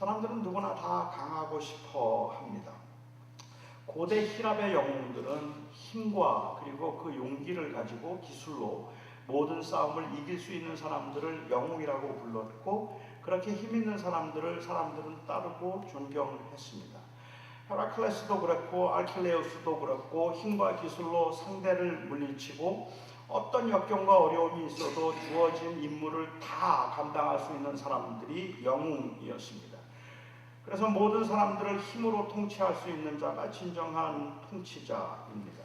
사람들은 누구나 다 강하고 싶어 합니다. 고대 히랍의 영웅들은 힘과 그리고 그 용기를 가지고 기술로 모든 싸움을 이길 수 있는 사람들을 영웅이라고 불렀고, 그렇게 힘 있는 사람들을 사람들은 따르고 존경했습니다. 헤라클레스도 그렇고 알킬레우스도 그렇고 힘과 기술로 상대를 물리치고 어떤 역경과 어려움이 있어도 주어진 임무를 다 감당할 수 있는 사람들이 영웅이었습니다. 그래서 모든 사람들을 힘으로 통치할 수 있는 자가 진정한 통치자입니다.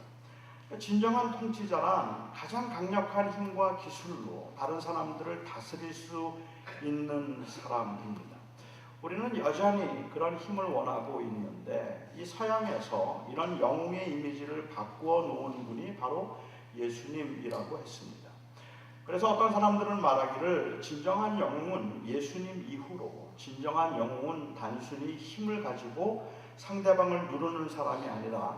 진정한 통치자란 가장 강력한 힘과 기술로 다른 사람들을 다스릴 수 있는 사람입니다. 우리는 여전히 그런 힘을 원하고 있는데, 이 서양에서 이런 영웅의 이미지를 바꾸어 놓은 분이 바로 예수님이라고 했습니다. 그래서 어떤 사람들은 말하기를 진정한 영웅은 예수님 이후로, 진정한 영웅은 단순히 힘을 가지고 상대방을 누르는 사람이 아니라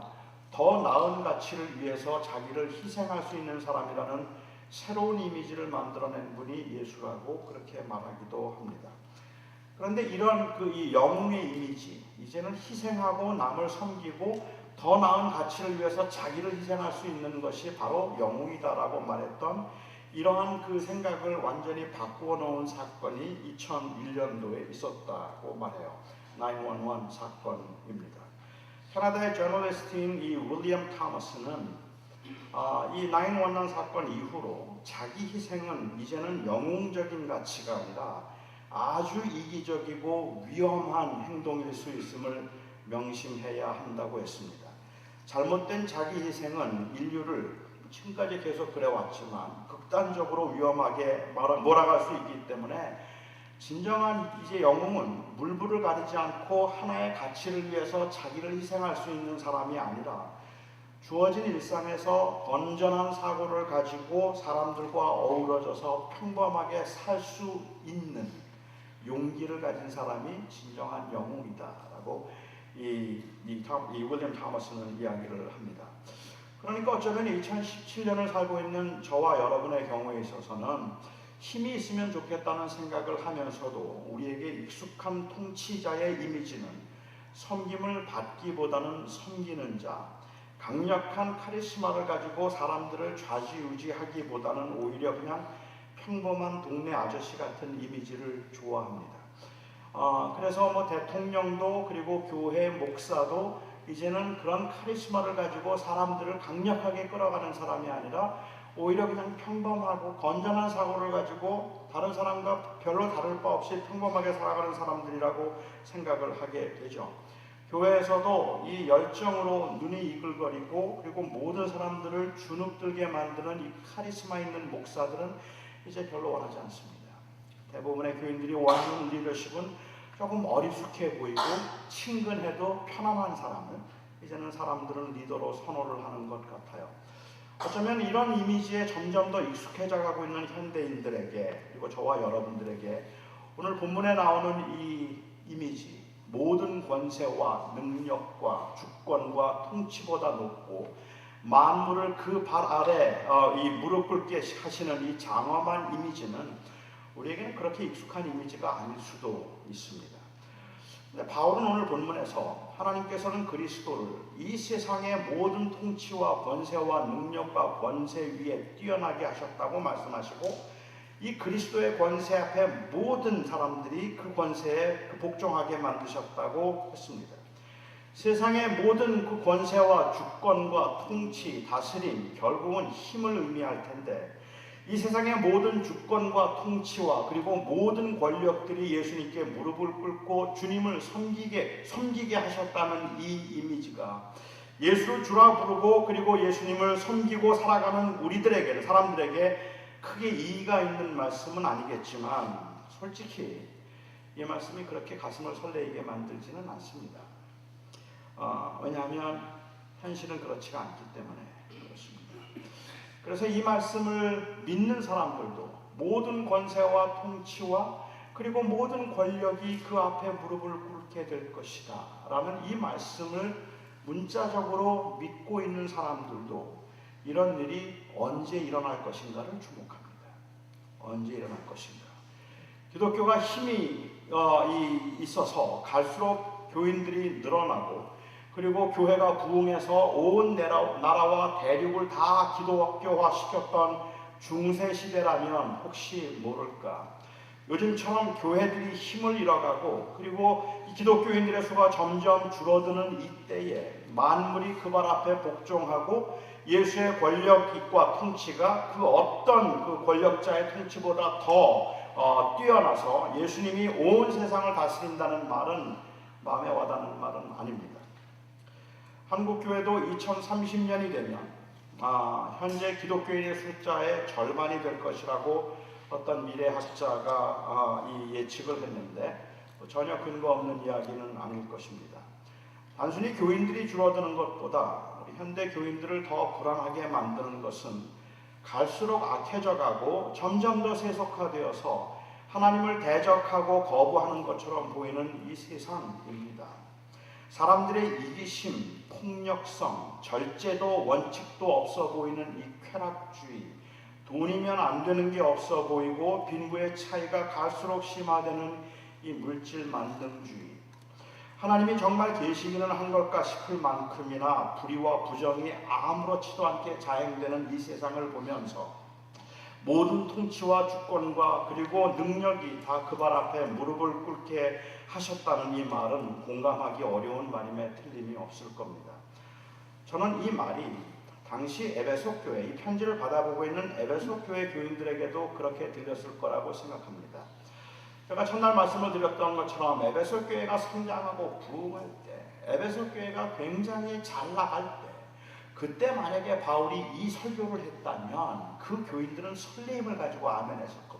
더 나은 가치를 위해서 자기를 희생할 수 있는 사람이라는 새로운 이미지를 만들어낸 분이 예수라고 그렇게 말하기도 합니다. 그런데 이런 이 영웅의 이미지, 이제는 희생하고 남을 섬기고 더 나은 가치를 위해서 자기를 희생할 수 있는 것이 바로 영웅이다라고 말했던 이러한 그 생각을 완전히 바꾸어 놓은 사건이 2001년도에 있었다고 말해요. 911 사건입니다. 캐나다의 저널리스트인 이 윌리엄 타머스는 이 911 사건 이후로 자기 희생은 이제는 영웅적인 가치가 아니라 아주 이기적이고 위험한 행동일 수 있음을 명심해야 한다고 했습니다. 잘못된 자기 희생은 인류를 지금까지 계속 그래왔지만 극단적으로 위험하게 몰아갈 수 있기 때문에 진정한 이제 영웅은 물불을 가리지 않고 하나의 가치를 위해서 자기를 희생할 수 있는 사람이 아니라 주어진 일상에서 건전한 사고를 가지고 사람들과 어우러져서 평범하게 살 수 있는 용기를 가진 사람이 진정한 영웅이다라고 이 윌리엄 타머스는 이야기를 합니다. 그러니까 어쩌면 2017년을 살고 있는 저와 여러분의 경우에 있어서는 힘이 있으면 좋겠다는 생각을 하면서도 우리에게 익숙한 통치자의 이미지는 섬김을 받기보다는 섬기는 자, 강력한 카리스마를 가지고 사람들을 좌지우지하기보다는 오히려 그냥 평범한 동네 아저씨 같은 이미지를 좋아합니다. 그래서 뭐 대통령도 그리고 교회 목사도 이제는 그런 카리스마를 가지고 사람들을 강력하게 끌어가는 사람이 아니라 오히려 그냥 평범하고 건전한 사고를 가지고 다른 사람과 별로 다를 바 없이 평범하게 살아가는 사람들이라고 생각을 하게 되죠. 교회에서도 이 열정으로 눈이 이글거리고 그리고 모든 사람들을 주눅들게 만드는 이 카리스마 있는 목사들은 이제 별로 원하지 않습니다. 대부분의 교인들이 원하는 리더십은 조금 어리숙해 보이고 친근해도 편안한 사람을 이제는 사람들은 리더로 선호를 하는 것 같아요. 어쩌면 이런 이미지에 점점 더 익숙해져 가고 있는 현대인들에게, 그리고 저와 여러분들에게 오늘 본문에 나오는 이 이미지, 모든 권세와 능력과 주권과 통치보다 높고 만물을 그 발 아래 이 무릎 꿇게 하시는 이 장엄한 이미지는 우리에게는 그렇게 익숙한 이미지가 아닐 수도 있습니다. 근데 바울은 오늘 본문에서 하나님께서는 그리스도를 이 세상의 모든 통치와 권세와 능력과 권세 위에 뛰어나게 하셨다고 말씀하시고, 이 그리스도의 권세 앞에 모든 사람들이 그 권세에 복종하게 만드셨다고 했습니다. 세상의 모든 그 권세와 주권과 통치, 다스림, 결국은 힘을 의미할 텐데, 이 세상의 모든 주권과 통치와 그리고 모든 권력들이 예수님께 무릎을 꿇고 주님을 섬기게 하셨다는 이 이미지가 예수를 주라 부르고 그리고 예수님을 섬기고 살아가는 우리들에게, 사람들에게 크게 이의가 있는 말씀은 아니겠지만, 솔직히 이 말씀이 그렇게 가슴을 설레이게 만들지는 않습니다. 왜냐하면 현실은 그렇지가 않기 때문에 그렇습니다. 그래서 이 말씀을 믿는 사람들도 모든 권세와 통치와 그리고 모든 권력이 그 앞에 무릎을 꿇게 될 것이다 라는 이 말씀을 문자적으로 믿고 있는 사람들도 이런 일이 언제 일어날 것인가를 주목합니다. 언제 일어날 것인가. 기독교가 힘이 있어서 갈수록 교인들이 늘어나고, 그리고 교회가 부흥해서 온 나라와 대륙을 다 기독교화 시켰던 중세 시대라면 혹시 모를까, 요즘처럼 교회들이 힘을 잃어가고 그리고 기독교인들의 수가 점점 줄어드는 이때에 만물이 그 발 앞에 복종하고 예수의 권력과 통치가 그 어떤 그 권력자의 통치보다 더 뛰어나서 예수님이 온 세상을 다스린다는 말은 마음에 와닿는 말은 아닙니다. 한국교회도 2030년이 되면 현재 기독교인의 숫자의 절반이 될 것이라고 어떤 미래학자가 이 예측을 했는데 전혀 근거 없는 이야기는 아닐 것입니다. 단순히 교인들이 줄어드는 것보다 우리 현대 교인들을 더 불안하게 만드는 것은 갈수록 악해져 가고 점점 더 세속화되어서 하나님을 대적하고 거부하는 것처럼 보이는 이 세상입니다. 사람들의 이기심, 폭력성, 절제도 원칙도 없어 보이는 이 쾌락주의, 돈이면 안 되는 게 없어 보이고 빈부의 차이가 갈수록 심화되는 이 물질 만능주의, 하나님이 정말 계시기는 한 걸까 싶을 만큼이나 불의와 부정이 아무렇지도 않게 자행되는 이 세상을 보면서 모든 통치와 주권과 그리고 능력이 다 그 발 앞에 무릎을 꿇게 하셨다는 이 말은 공감하기 어려운 말임에 틀림이 없을 겁니다. 저는 이 말이 당시 에베소 교회, 이 편지를 받아보고 있는 에베소 교회 교인들에게도 그렇게 들렸을 거라고 생각합니다. 제가 첫날 말씀을 드렸던 것처럼 에베소 교회가 성장하고 부흥할 때, 에베소 교회가 굉장히 잘 나갈 때, 그때 만약에 바울이 이 설교를 했다면 그 교인들은 설레임을 가지고 아멘했을 겁니다.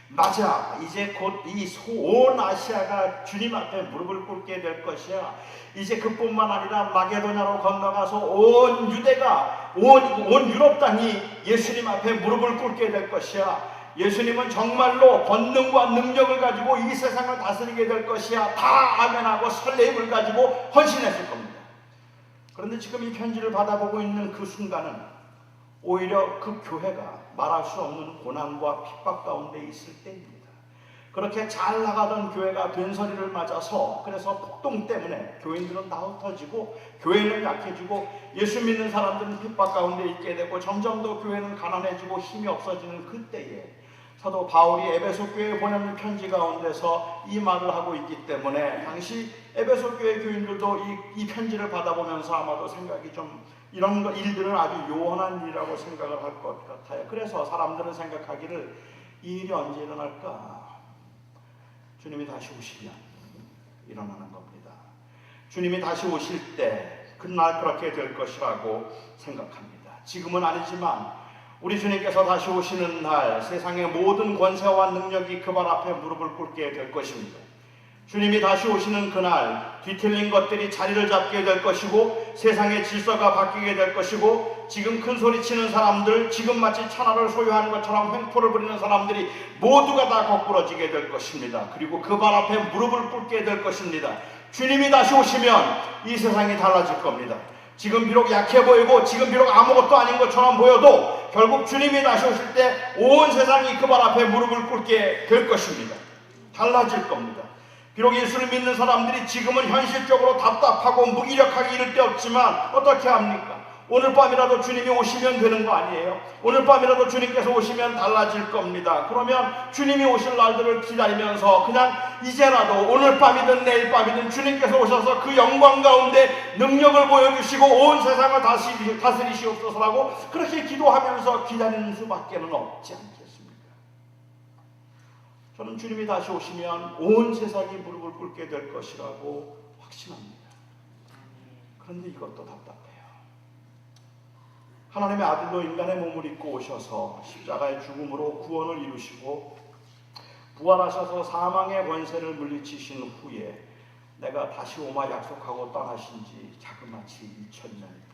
맞아, 이제 곧 이 온 아시아가 주님 앞에 무릎을 꿇게 될 것이야. 이제 그뿐만 아니라 마게도냐로 건너가서 온 유대가, 온 유럽 땅이 예수님 앞에 무릎을 꿇게 될 것이야. 예수님은 정말로 권능과 능력을 가지고 이 세상을 다스리게 될 것이야. 다 아멘하고 설레임을 가지고 헌신했을 겁니다. 그런데 지금 이 편지를 받아보고 있는 그 순간은 오히려 그 교회가 말할 수 없는 고난과 핍박 가운데 있을 때입니다. 그렇게 잘 나가던 교회가 된소리를 맞아서, 그래서 폭동 때문에 교인들은 다 흩어지고 교회는 약해지고 예수 믿는 사람들은 핍박 가운데 있게 되고 점점 더 교회는 가난해지고 힘이 없어지는 그때에 사도 바울이 에베소 교회에 보내는 편지 가운데서 이 말을 하고 있기 때문에 당시 에베소 교회 교인들도 이 편지를 받아보면서 아마도 생각이 좀 이런 일들은 아주 요원한 일이라고 생각을 할 것 같아요. 그래서 사람들은 생각하기를 이 일이 언제 일어날까? 주님이 다시 오시면 일어나는 겁니다. 주님이 다시 오실 때 그날 그렇게 될 것이라고 생각합니다. 지금은 아니지만 우리 주님께서 다시 오시는 날 세상의 모든 권세와 능력이 그 발 앞에 무릎을 꿇게 될 것입니다. 주님이 다시 오시는 그날 뒤틀린 것들이 자리를 잡게 될 것이고 세상의 질서가 바뀌게 될 것이고 지금 큰 소리 치는 사람들, 지금 마치 천하를 소유하는 것처럼 횡포를 부리는 사람들이 모두가 다 거꾸러지게 될 것입니다. 그리고 그 발 앞에 무릎을 꿇게 될 것입니다. 주님이 다시 오시면 이 세상이 달라질 겁니다. 지금 비록 약해 보이고 지금 비록 아무것도 아닌 것처럼 보여도 결국 주님이 다시 오실 때 온 세상이 그 발 앞에 무릎을 꿇게 될 것입니다. 달라질 겁니다. 비록 예수를 믿는 사람들이 지금은 현실적으로 답답하고 무기력하게 이를 데 없지만 어떻게 합니까? 오늘 밤이라도 주님이 오시면 되는 거 아니에요? 오늘 밤이라도 주님께서 오시면 달라질 겁니다. 그러면 주님이 오실 날들을 기다리면서 그냥 이제라도 오늘 밤이든 내일 밤이든 주님께서 오셔서 그 영광 가운데 능력을 보여주시고 온 세상을 다스리시옵소서라고 그렇게 기도하면서 기다리는 수밖에는 없지 않겠습니까? 저는 주님이 다시 오시면 온 세상이 무릎을 꿇게 될 것이라고 확신합니다. 그런데 이것도 답답해요. 하나님의 아들도 인간의 몸을 입고 오셔서 십자가의 죽음으로 구원을 이루시고 부활하셔서 사망의 권세를 물리치신 후에 내가 다시 오마 약속하고 떠나신 지 자그마치 2000년입니다.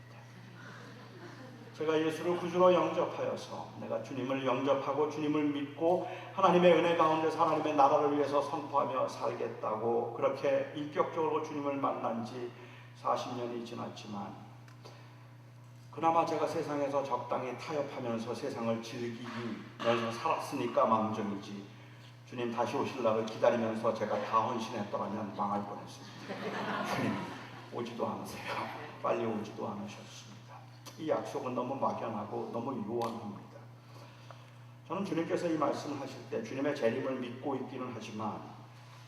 제가 예수를 구주로 영접하여서 내가 주님을 영접하고 주님을 믿고 하나님의 은혜 가운데서 하나님의 나라를 위해서 선포하며 살겠다고 그렇게 인격적으로 주님을 만난 지 40년이 지났지만 그나마 제가 세상에서 적당히 타협하면서 세상을 즐기면서 살았으니까 망정이지 주님 다시 오실 날을 기다리면서 제가 다 헌신했더라면 망할 뻔했습니다. 주님 오지도 않으세요. 빨리 오지도 않으셨습니다. 이 약속은 너무 막연하고 너무 요원합니다. 저는 주님께서 이 말씀을 하실 때 주님의 재림을 믿고 있기는 하지만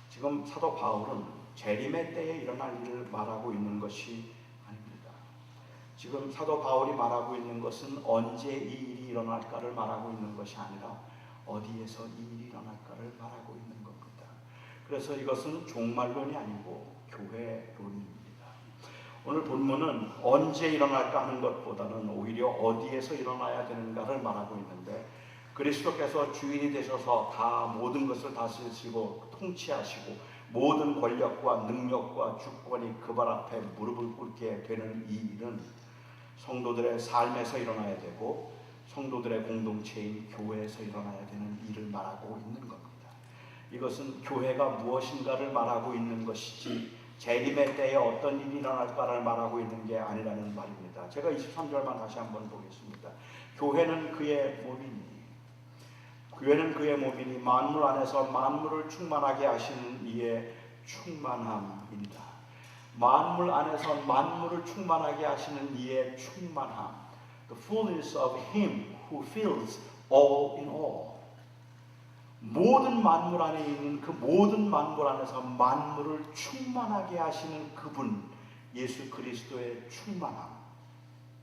지금 사도 바울은 재림의 때에 일어날 일을 말하고 있는 것이 아닙니다. 지금 사도 바울이 말하고 있는 것은 언제 이 일이 일어날까를 말하고 있는 것이 아니라 어디에서 이 일이 일어날까를 말하고 있는 겁니다. 그래서 이것은 종말론이 아니고 교회론입니다. 오늘 본문은 언제 일어날까 하는 것보다는 오히려 어디에서 일어나야 되는가를 말하고 있는데 그리스도께서 주인이 되셔서 다 모든 것을 다스리시고 통치하시고 모든 권력과 능력과 주권이 그발 앞에 무릎을 꿇게 되는 이 일은 성도들의 삶에서 일어나야 되고 성도들의 공동체인 교회에서 일어나야 되는 일을 말하고 있는 겁니다. 이것은 교회가 무엇인가를 말하고 있는 것이지 재림의 때에 어떤 일이 일어날까를 말하고 있는 게 아니라는 말입니다. 제가 23절만 다시 한번 보겠습니다. 교회는 그의 몸이니 만물 안에서 만물을 충만하게 하시는 이의 충만함입니다. 만물 안에서 만물을 충만하게 하시는 이의 충만함. The fullness of Him who fills all in all. 모든 만물 안에 있는 그 모든 만물 안에서 만물을 충만하게 하시는 그분 예수 그리스도의 충만함.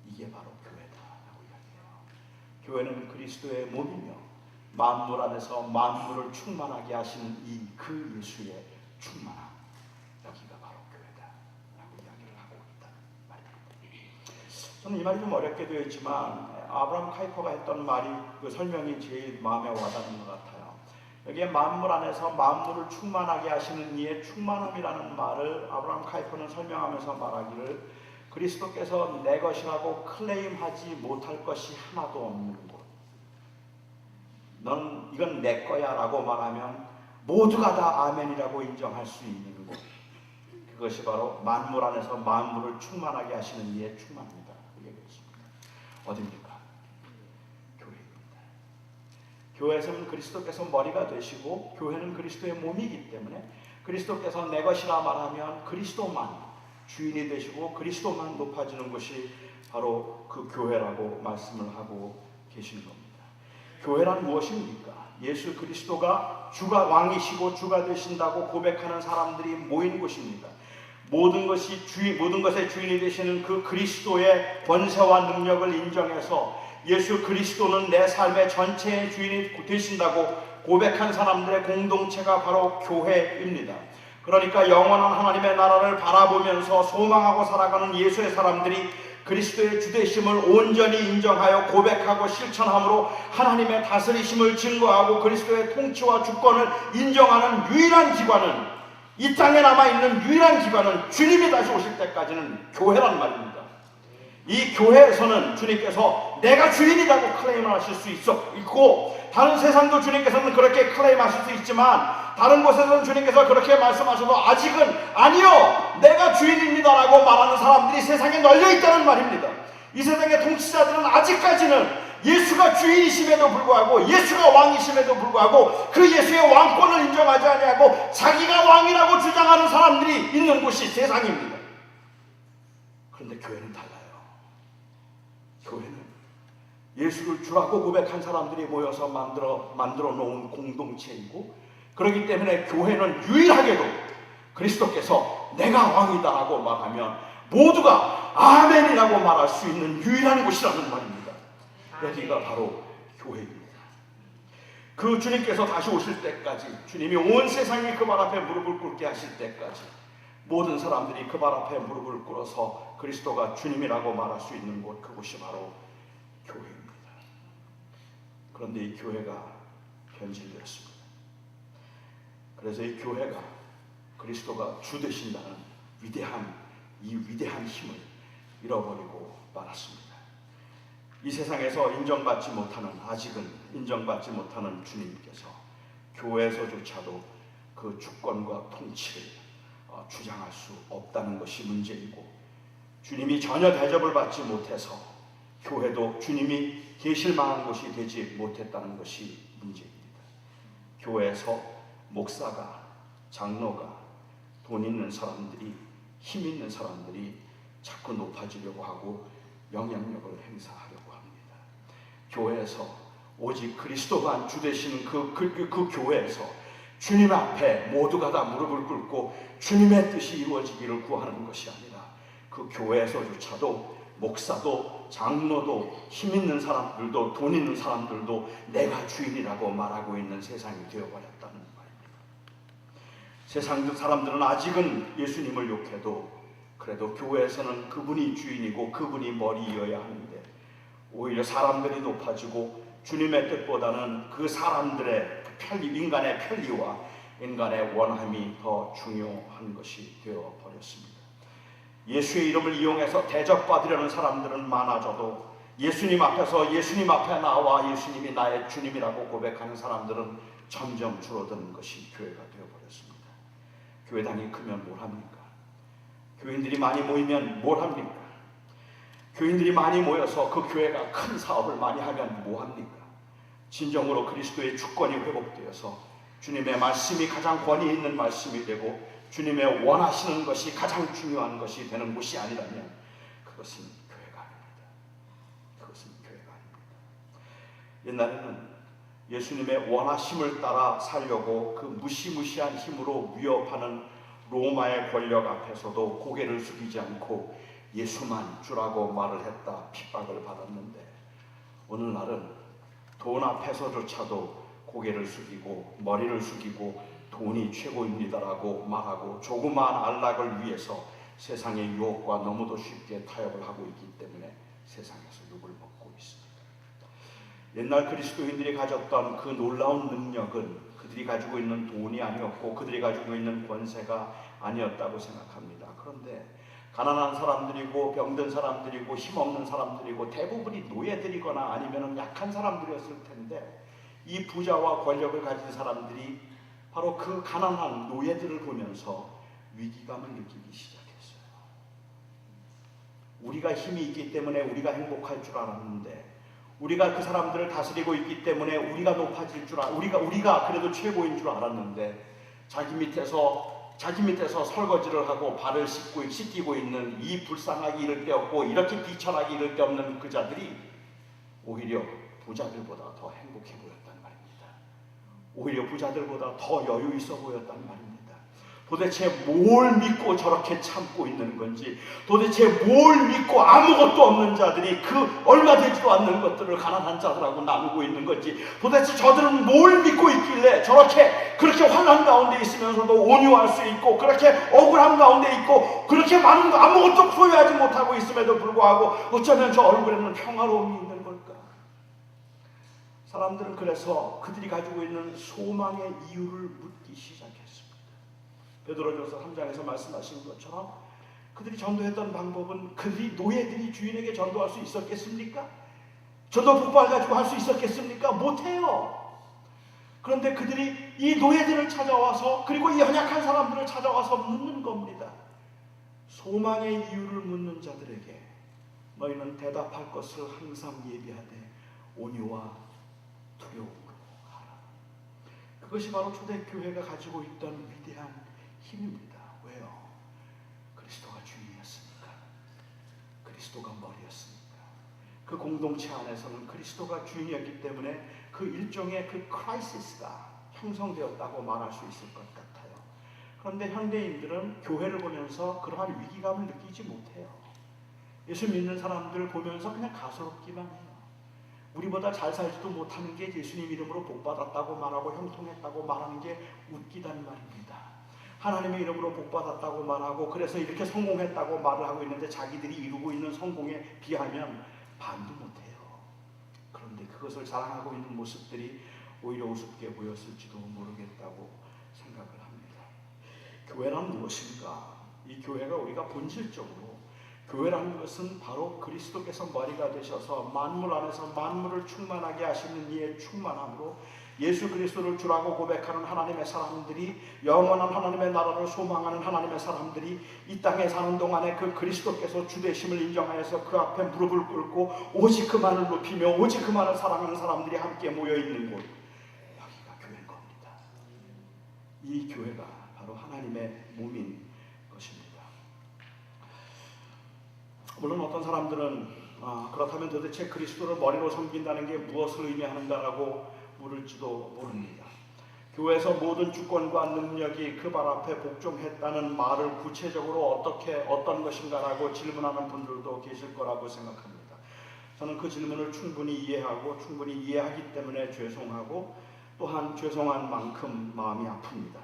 이게 바로 교회다라고 이야기해요. 교회는 그리스도의 몸이며 만물 안에서 만물을 충만하게 하시는 이 그 예수의 충만함. 여기가 바로 교회다라고 이야기를 하고 있다는 말입니다. 저는 이 말이 좀 어렵게 되어 있지만 아브라함 카이퍼가 했던 말이 그 설명이 제일 마음에 와닿는 것 같아요. 여기에 만물 안에서 만물을 충만하게 하시는 이의 충만함이라는 말을 아브라함 카이퍼는 설명하면서 말하기를 그리스도께서 내 것이라고 클레임하지 못할 것이 하나도 없는 곳. 넌 이건 내 거야 라고 말하면 모두가 다 아멘이라고 인정할 수 있는 곳. 그것이 바로 만물 안에서 만물을 충만하게 하시는 이의 충만입니다. 얘기했습니다. 어디입니까? 교회입니다. 교회에서는 그리스도께서 머리가 되시고 교회는 그리스도의 몸이기 때문에 그리스도께서 내 것이라 말하면 그리스도만 주인이 되시고 그리스도만 높아지는 것이 바로 그 교회라고 말씀을 하고 계시는 겁니다. 교회란 무엇입니까? 예수 그리스도가 주가 왕이시고 주가 되신다고 고백하는 사람들이 모인 곳입니다. 모든 것의 주인이 되시는 그 그리스도의 권세와 능력을 인정해서 예수 그리스도는 내 삶의 전체의 주인이 되신다고 고백한 사람들의 공동체가 바로 교회입니다. 그러니까 영원한 하나님의 나라를 바라보면서 소망하고 살아가는 예수의 사람들이 그리스도의 주되심을 온전히 인정하여 고백하고 실천함으로 하나님의 다스리심을 증거하고 그리스도의 통치와 주권을 인정하는 유일한 기관은 이 땅에 남아있는 유일한 기관은 주님이 다시 오실 때까지는 교회란 말입니다. 이 교회에서는 주님께서 내가 주인이라고 클레임을 하실 수 있고 다른 세상도 주님께서는 그렇게 클레임하실 수 있지만 다른 곳에서는 주님께서 그렇게 말씀하셔도 아직은 아니요 내가 주인입니다라고 말하는 사람들이 세상에 널려있다는 말입니다. 이 세상의 통치자들은 아직까지는 예수가 주인이심에도 불구하고 예수가 왕이심에도 불구하고 그 예수의 왕권을 인정하지 아니하고 자기가 왕이라고 주장하는 사람들이 있는 곳이 세상입니다. 그런데 교회는 달라요. 교회는 예수를 주라고 고백한 사람들이 모여서 만들어 놓은 공동체이고 그렇기 때문에 교회는 유일하게도 그리스도께서 내가 왕이다라고 말하면 모두가 아멘이라고 말할 수 있는 유일한 곳이라는 말입니다. 여기가 바로 교회입니다. 그 주님께서 다시 오실 때까지 주님이 온 세상이 그 발 앞에 무릎을 꿇게 하실 때까지 모든 사람들이 그 발 앞에 무릎을 꿇어서 그리스도가 주님이라고 말할 수 있는 곳 그곳이 바로 교회입니다. 그런데 이 교회가 변질되었습니다. 그래서 이 교회가 그리스도가 주 되신다는 위대한 힘을 잃어버리고 말았습니다. 이 세상에서 아직은 인정받지 못하는 주님께서 교회에서조차도 그 주권과 통치를 주장할 수 없다는 것이 문제이고 주님이 전혀 대접을 받지 못해서 교회도 주님이 계실 만한 곳이 되지 못했다는 것이 문제입니다. 교회에서 목사가, 장로가, 돈 있는 사람들이, 힘 있는 사람들이 자꾸 높아지려고 하고 영향력을 행사하려고 합니다. 교회에서 오직 그리스도만 주 되시는 그 교회에서 주님 앞에 모두가 다 무릎을 꿇고 주님의 뜻이 이루어지기를 구하는 것이 아니라 그 교회에서조차도 목사도 장로도 힘 있는 사람들도 돈 있는 사람들도 내가 주인이라고 말하고 있는 세상이 되어버렸다는 말입니다. 세상 사람들은 아직은 예수님을 욕해도 그래도 교회에서는 그분이 주인이고 그분이 머리이어야 하는데 오히려 사람들이 높아지고 주님의 뜻보다는 그 사람들의 편리, 인간의 편리와 인간의 원함이 더 중요한 것이 되어버렸습니다. 예수의 이름을 이용해서 대접받으려는 사람들은 많아져도 예수님 앞에서 예수님 앞에 나와 예수님이 나의 주님이라고 고백하는 사람들은 점점 줄어드는 것이 교회가 되어버렸습니다. 교회당이 크면 뭘 합니까? 교인들이 많이 모이면 뭘 합니까? 교인들이 많이 모여서 그 교회가 큰 사업을 많이 하면 뭐 합니까? 진정으로 그리스도의 주권이 회복되어서 주님의 말씀이 가장 권위 있는 말씀이 되고 주님의 원하시는 것이 가장 중요한 것이 되는 곳이 아니라면 그것은 교회가 아닙니다. 그것은 교회가 아닙니다. 옛날에는 예수님의 원하심을 따라 살려고 그 무시무시한 힘으로 위협하는 로마의 권력 앞에서도 고개를 숙이지 않고 예수만 주라고 말을 했다 핍박을 받았는데 오늘날은 돈 앞에서조차도 고개를 숙이고 머리를 숙이고 돈이 최고입니다라고 말하고 조그마한 안락을 위해서 세상의 유혹과 너무도 쉽게 타협을 하고 있기 때문에 세상에서 욕을 먹고 있습니다. 옛날 그리스도인들이 가졌던 그 놀라운 능력은 그들이 가지고 있는 돈이 아니었고 그들이 가지고 있는 권세가 아니었다고 생각합니다. 그런데 가난한 사람들이고 병든 사람들이고 힘없는 사람들이고 대부분이 노예들이거나 아니면 약한 사람들이었을 텐데 이 부자와 권력을 가진 사람들이 바로 그 가난한 노예들을 보면서 위기감을 느끼기 시작했어요. 우리가 힘이 있기 때문에 우리가 행복할 줄 알았는데 우리가 그 사람들을 다스리고 있기 때문에 우리가 높아질 줄 우리가 그래도 최고인 줄 알았는데 자기 밑에서 설거지를 하고 발을 씻기고 있는 이 불쌍하기 이를 데 없고 이렇게 비천하기 이를 데 없는 그 자들이 오히려 부자들보다 더 행복해 보였단 말입니다. 오히려 부자들보다 더 여유 있어 보였단 말입니다. 도대체 뭘 믿고 저렇게 참고 있는 건지, 도대체 뭘 믿고 아무것도 없는 자들이 그 얼마 되지도 않는 것들을 가난한 자들하고 나누고 있는 건지, 도대체 저들은 뭘 믿고 있길래 그렇게 환난 가운데 있으면서도 온유할 수 있고, 그렇게 억울함 가운데 있고, 그렇게 많은 거 아무것도 소유하지 못하고 있음에도 불구하고 어쩌면 저 얼굴에는 평화로움이 있는 걸까? 사람들은 그래서 그들이 가지고 있는 소망의 이유를 묻기 시작했습니다. 베드로전서 3장에서 말씀하신 것처럼 그들이 전도했던 방법은 그들이 노예들이 주인에게 전도할 수 있었겠습니까? 전도 복음을 가지고 할 수 있었겠습니까? 못해요. 그런데 그들이 이 노예들을 찾아와서, 그리고 이 연약한 사람들을 찾아와서 묻는 겁니다. 소망의 이유를 묻는 자들에게 너희는 대답할 것을 항상 예비하되 온유와 두려움으로 하라. 그것이 바로 초대교회가 가지고 있던 위대한 힘입니다. 왜요? 그리스도가 주인이었으니까. 그리스도가 머리였으니까. 그 공동체 안에서는 그리스도가 주인이었기 때문에 그 일종의 그 크라이시스가 형성되었다고 말할 수 있을 것 같아요. 그런데 현대인들은 교회를 보면서 그러한 위기감을 느끼지 못해요. 예수 믿는 사람들을 보면서 그냥 가소롭기만 해요. 우리보다 잘 살지도 못하는 게 예수님 이름으로 복받았다고 말하고 형통했다고 말하는 게 웃기단 말입니다. 하나님의 이름으로 복받았다고 말하고 그래서 이렇게 성공했다고 말을 하고 있는데 자기들이 이루고 있는 성공에 비하면 반도 못해요. 그런데 그것을 자랑하고 있는 모습들이 오히려 우습게 보였을지도 모르겠다고 생각을 합니다. 교회란 무엇인가? 이 교회가 우리가 본질적으로, 교회라는 것은 바로 그리스도께서 머리가 되셔서 만물 안에서 만물을 충만하게 하시는 이의 충만함으로 예수 그리스도를 주라고 고백하는 하나님의 사람들이, 영원한 하나님의 나라를 소망하는 하나님의 사람들이 이 땅에 사는 동안에 그 그리스도께서 주되심을 인정하여서 그 앞에 무릎을 꿇고 오직 그만을 높이며 오직 그만을 사랑하는 사람들이 함께 모여 있는 곳, 여기가 교회인 겁니다. 이 교회가 바로 하나님의 몸인 것입니다. 물론 어떤 사람들은 그렇다면 도대체 그리스도를 머리로 섬긴다는 게 무엇을 의미하는가라고 물을지도 모릅니다. 교회에서 모든 주권과 능력이 그 발 앞에 복종했다는 말을 구체적으로 어떤 것인가라고 질문하는 분들도 계실 거라고 생각합니다. 저는 그 질문을 충분히 이해하고 충분히 이해하기 때문에 죄송하고 또한 죄송한 만큼 마음이 아픕니다.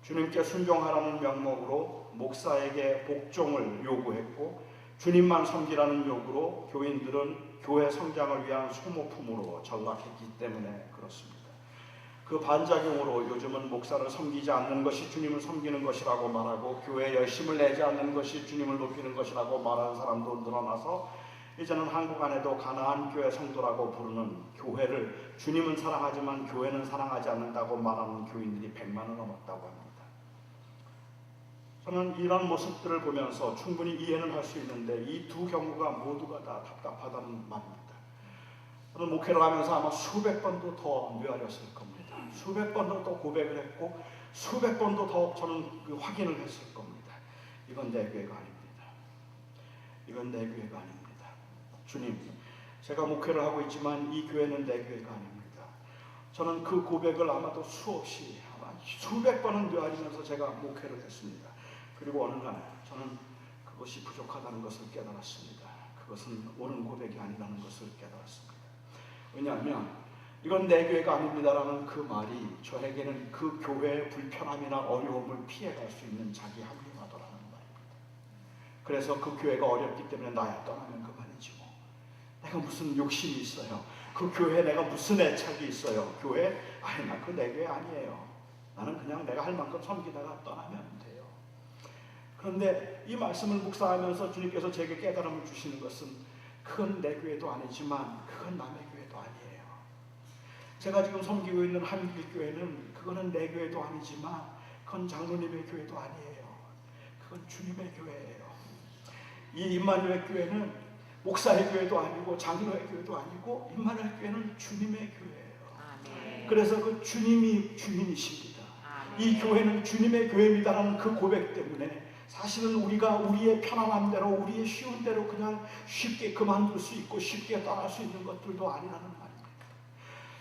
주님께 순종하라는 명목으로 목사에게 복종을 요구했고 주님만 섬기라는 요구로 교인들은 교회 성장을 위한 소모품으로 전락했기 때문에 그렇습니다. 그 반작용으로 요즘은 목사를 섬기지 않는 것이 주님을 섬기는 것이라고 말하고 교회에 열심을 내지 않는 것이 주님을 높이는 것이라고 말하는 사람도 늘어나서 이제는 한국 안에도 가나안 교회 성도라고 부르는 교회를 주님은 사랑하지만 교회는 사랑하지 않는다고 말하는 교인들이 100만을 넘었다고 합니다. 저는 이런 모습들을 보면서 충분히 이해는 할 수 있는데 이 두 경우가 모두가 다 답답하다는 말입니다. 저는 목회를 하면서 아마 수백 번도 더 뇌아렸을 겁니다. 수백 번도 더 고백을 했고 수백 번도 더 저는 그 확인을 했을 겁니다. 이건 내 교회가 아닙니다. 이건 내 교회가 아닙니다. 주님, 제가 목회를 하고 있지만 이 교회는 내 교회가 아닙니다. 저는 그 고백을 아마도 수없이 아마 수백 번은 뇌아리면서 제가 목회를 했습니다. 그리고 어느 날 저는 그것이 부족하다는 것을 깨달았습니다. 그것은 옳은 고백이 아니라는 것을 깨달았습니다. 왜냐하면 이건 내 교회가 아닙니다라는 그 말이 저에게는 그 교회의 불편함이나 어려움을 피해갈 수 있는 자기 합리화도라는 말입니다. 그래서 그 교회가 어렵기 때문에 나야 떠나면 그만이지 뭐. 내가 무슨 욕심이 있어요. 그 교회에 내가 무슨 애착이 있어요. 교회? 아니 나 그 내 교회 아니에요. 나는 그냥 내가 할 만큼 섬기다가 떠나면 돼요. 그런데 이 말씀을 묵상하면서 주님께서 제게 깨달음을 주시는 것은 그건 내 교회도 아니지만 그건 남의 교회도 아니에요. 제가 지금 섬기고 있는 한길교회는 그거는 내 교회도 아니지만 그건 장로님의 교회도 아니에요. 그건 주님의 교회예요. 이 임마누엘 교회는 목사의 교회도 아니고 장로의 교회도 아니고 임마누엘 교회는 주님의 교회예요. 그래서 그 주님이 주인이십니다. 이 교회는 주님의 교회입니다라는 그 고백 때문에 사실은 우리가 우리의 편안한 대로 우리의 쉬운 대로 그냥 쉽게 그만둘 수 있고 쉽게 떠날 수 있는 것들도 아니라는 말입니다.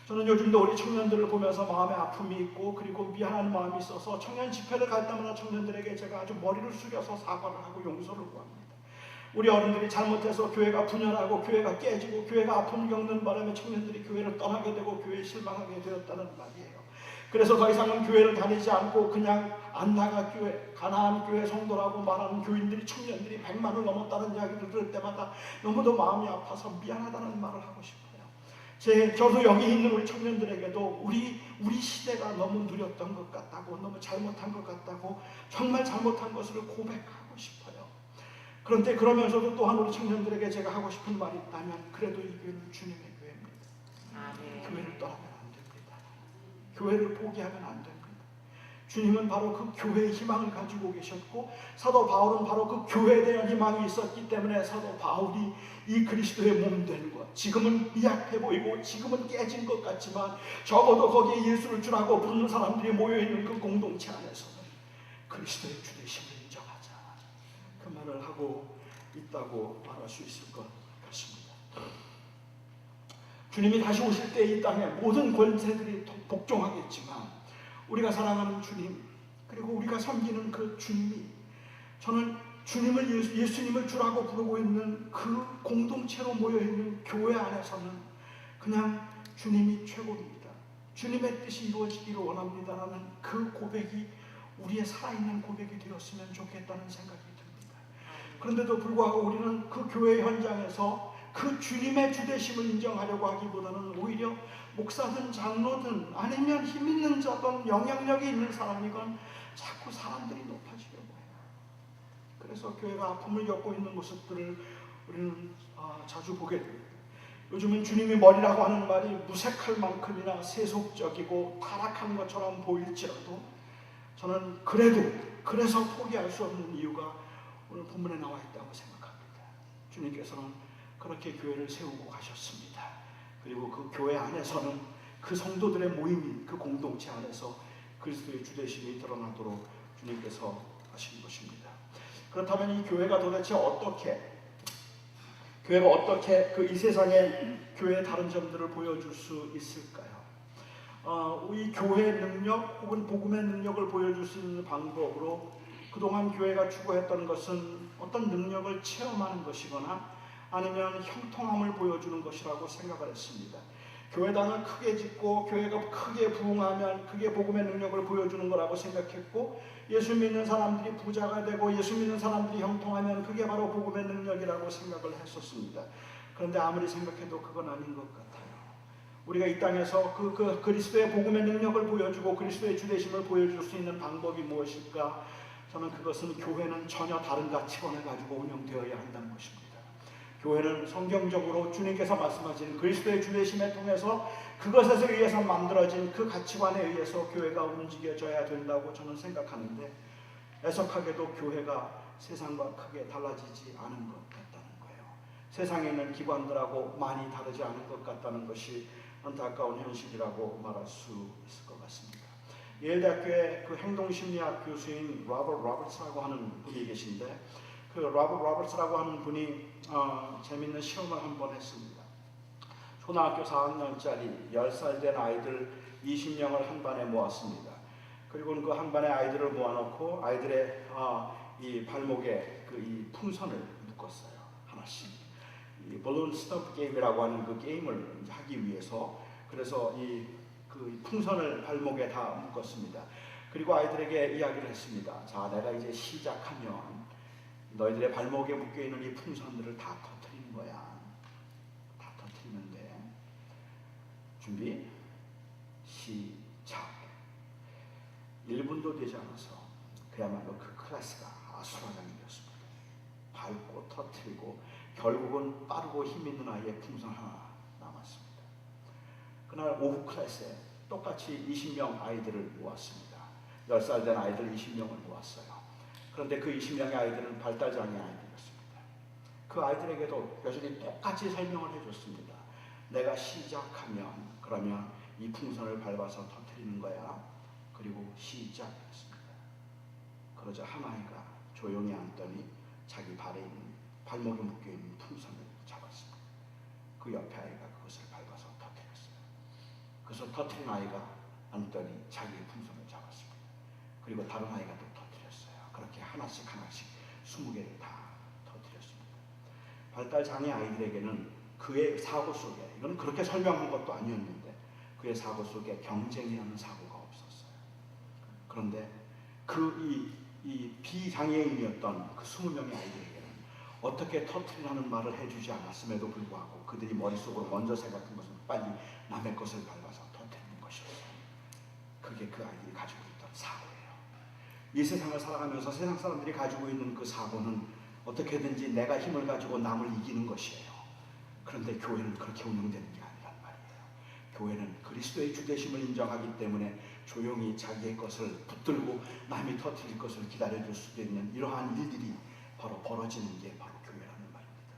저는 요즘도 우리 청년들을 보면서 마음에 아픔이 있고 그리고 미안한 마음이 있어서 청년 집회를 갈 때마다 청년들에게 제가 아주 머리를 숙여서 사과를 하고 용서를 구합니다. 우리 어른들이 잘못해서 교회가 분열하고 교회가 깨지고 교회가 아픔을 겪는 바람에 청년들이 교회를 떠나게 되고 교회에 실망하게 되었다는 말이에요. 그래서 더 이상은 교회를 다니지 않고 그냥 안나가 교회, 가나안 교회 성도라고 말하는 교인들이 청년들이 100만을 넘었다는 이야기를 들을 때마다 너무도 마음이 아파서 미안하다는 말을 하고 싶어요. 저도 여기 있는 우리 청년들에게도 우리 시대가 너무 누렸던 것 같다고 너무 잘못한 것 같다고 정말 잘못한 것을 고백하고 싶어요. 그런데 그러면서도 또한 우리 청년들에게 제가 하고 싶은 말이 있다면 그래도 이 교회는 주님의 교회입니다. 교회를 떠나면 안 됩니다. 교회를 포기하면 안 됩니다. 주님은 바로 그 교회의 희망을 가지고 계셨고 사도 바울은 바로 그 교회에 대한 희망이 있었기 때문에 사도 바울이 이 그리스도의 몸된 것, 지금은 미약해 보이고 지금은 깨진 것 같지만 적어도 거기에 예수를 주라고 부르는 사람들이 모여있는 그 공동체 안에서는 그리스도의 주되심을 인정하자, 그 말을 하고 있다고 말할 수 있을 것 같습니다. 주님이 다시 오실 때 이 땅에 모든 권세들이 복종하겠지만 우리가 사랑하는 주님 그리고 우리가 섬기는 그 주님이, 저는 주님을 예수님을 주라고 부르고 있는 그 공동체로 모여있는 교회 안에서는 그냥 주님이 최고입니다. 주님의 뜻이 이루어지기를 원합니다라는 그 고백이 우리의 살아있는 고백이 되었으면 좋겠다는 생각이 듭니다. 그런데도 불구하고 우리는 그 교회 현장에서 그 주님의 주되심을 인정하려고 하기보다는 오히려 목사든 장로든 아니면 힘 있는 자든 영향력이 있는 사람이건 자꾸 사람들이 높아지려고 해요. 그래서 교회가 아픔을 겪고 있는 모습들을 우리는 자주 보게 됩니다. 요즘은 주님이 머리라고 하는 말이 무색할 만큼이나 세속적이고 타락한 것처럼 보일지라도 저는 그래서 포기할 수 없는 이유가 오늘 본문에 나와 있다고 생각합니다. 주님께서는 그렇게 교회를 세우고 가셨습니다. 그리고 그 교회 안에서는 그 성도들의 모임인 그 공동체 안에서 그리스도의 주되심이 드러나도록 주님께서 하신 것입니다. 그렇다면 이 교회가 도대체 어떻게 이 세상에 교회의 다른 점들을 보여줄 수 있을까요? 이 교회의 능력 혹은 복음의 능력을 보여줄 수 있는 방법으로 그동안 교회가 추구했던 것은 어떤 능력을 체험하는 것이거나 아니면 형통함을 보여주는 것이라고 생각을 했습니다. 교회당을 크게 짓고 교회가 크게 부흥하면 그게 복음의 능력을 보여주는 거라고 생각했고, 예수 믿는 사람들이 부자가 되고 예수 믿는 사람들이 형통하면 그게 바로 복음의 능력이라고 생각을 했었습니다. 그런데 아무리 생각해도 그건 아닌 것 같아요. 우리가 이 땅에서 그 그리스도의 복음의 능력을 보여주고 그리스도의 주되심을 보여줄 수 있는 방법이 무엇일까? 저는 그것은 교회는 전혀 다른 가치관을 가지고 운영되어야 한다는 것입니다. 교회는 성경적으로 주님께서 말씀하신 그리스도의 주되심을 통해서 그것에 의해서 만들어진 그 가치관에 의해서 교회가 움직여져야 된다고 저는 생각하는데, 애석하게도 교회가 세상과 크게 달라지지 않은 것 같다는 거예요. 세상에 있는 기관들하고 많이 다르지 않은 것 같다는 것이 안타까운 현실이라고 말할 수 있을 것 같습니다. 예일대학교의 그 행동심리학 교수인 로버츠라고 하는 분이 계신데, 그 로버츠라고 하는 분이 재미있는 실험을 한번 했습니다. 초등학교 4학년짜리 10살 된 아이들 20명을 한 반에 모았습니다. 그리고 그 한 반의 아이들을 모아놓고 아이들의 이 발목에 이 풍선을 묶었어요. 하나씩. 이 balloon stump 게임이라고 하는 그 게임을 하기 위해서, 그래서 그 풍선을 발목에 다 묶었습니다. 그리고 아이들에게 이야기를 했습니다. 자, 내가 이제 시작하면 너희들의 발목에 묶여있는 이 풍선들을 다 터뜨리는 거야. 다 터뜨리는데 준비 시작. 1분도 되지 않아서 그야말로 그 클래스가 아수라장이었습니다. 밟고 터뜨리고 결국은 빠르고 힘있는 아이의 풍선 하나 남았습니다. 그날 오후 클래스에 똑같이 20명 아이들을 모았습니다. 10살 된 아이들 20명을 모았어요. 그런데 그 20명의 아이들은 발달장애 아이들이었습니다. 그 아이들에게도 여전히 똑같이 설명을 해줬습니다. 내가 시작하면 그러면 이 풍선을 밟아서 터뜨리는 거야. 그리고 시작했습니다. 그러자 한 아이가 조용히 앉더니 자기 발에 있는 발목에 묶여있는 풍선을 잡았습니다. 그 옆에 아이가 그것을 밟아서 터뜨렸어요. 그래서 터뜨린 아이가 앉더니 자기의 풍선을 잡았습니다. 그리고 다른 아이가 또 터뜨렸어요. 그렇게 하나씩 20개를 다 터뜨렸습니다. 발달장애 아이들에게는 그의 사고 속에, 이건 그렇게 설명한 것도 아니었는데 그의 사고 속에 경쟁이라는 사고가 없었어요. 그런데 이 비장애인이었던 그 20명의 아이들에게는 어떻게 터뜨리라는 말을 해주지 않았음에도 불구하고 그들이 머릿속으로 먼저 생각한 것은 빨리 남의 것을 밟아서 터뜨리는 것이었어요. 그게 그 아이들이 가지고 있던 사고예요. 이 세상을 살아가면서 세상 사람들이 가지고 있는 그 사고는 어떻게든지 내가 힘을 가지고 남을 이기는 것이에요. 그런데 교회는 그렇게 운영되는 게 아니란 말이에요. 교회는 그리스도의 주되심을 인정하기 때문에 조용히 자기의 것을 붙들고 남이 터뜨릴 것을 기다려줄 수도 있는 이러한 일들이 바로 벌어지는 게 바로 교회라는 말입니다.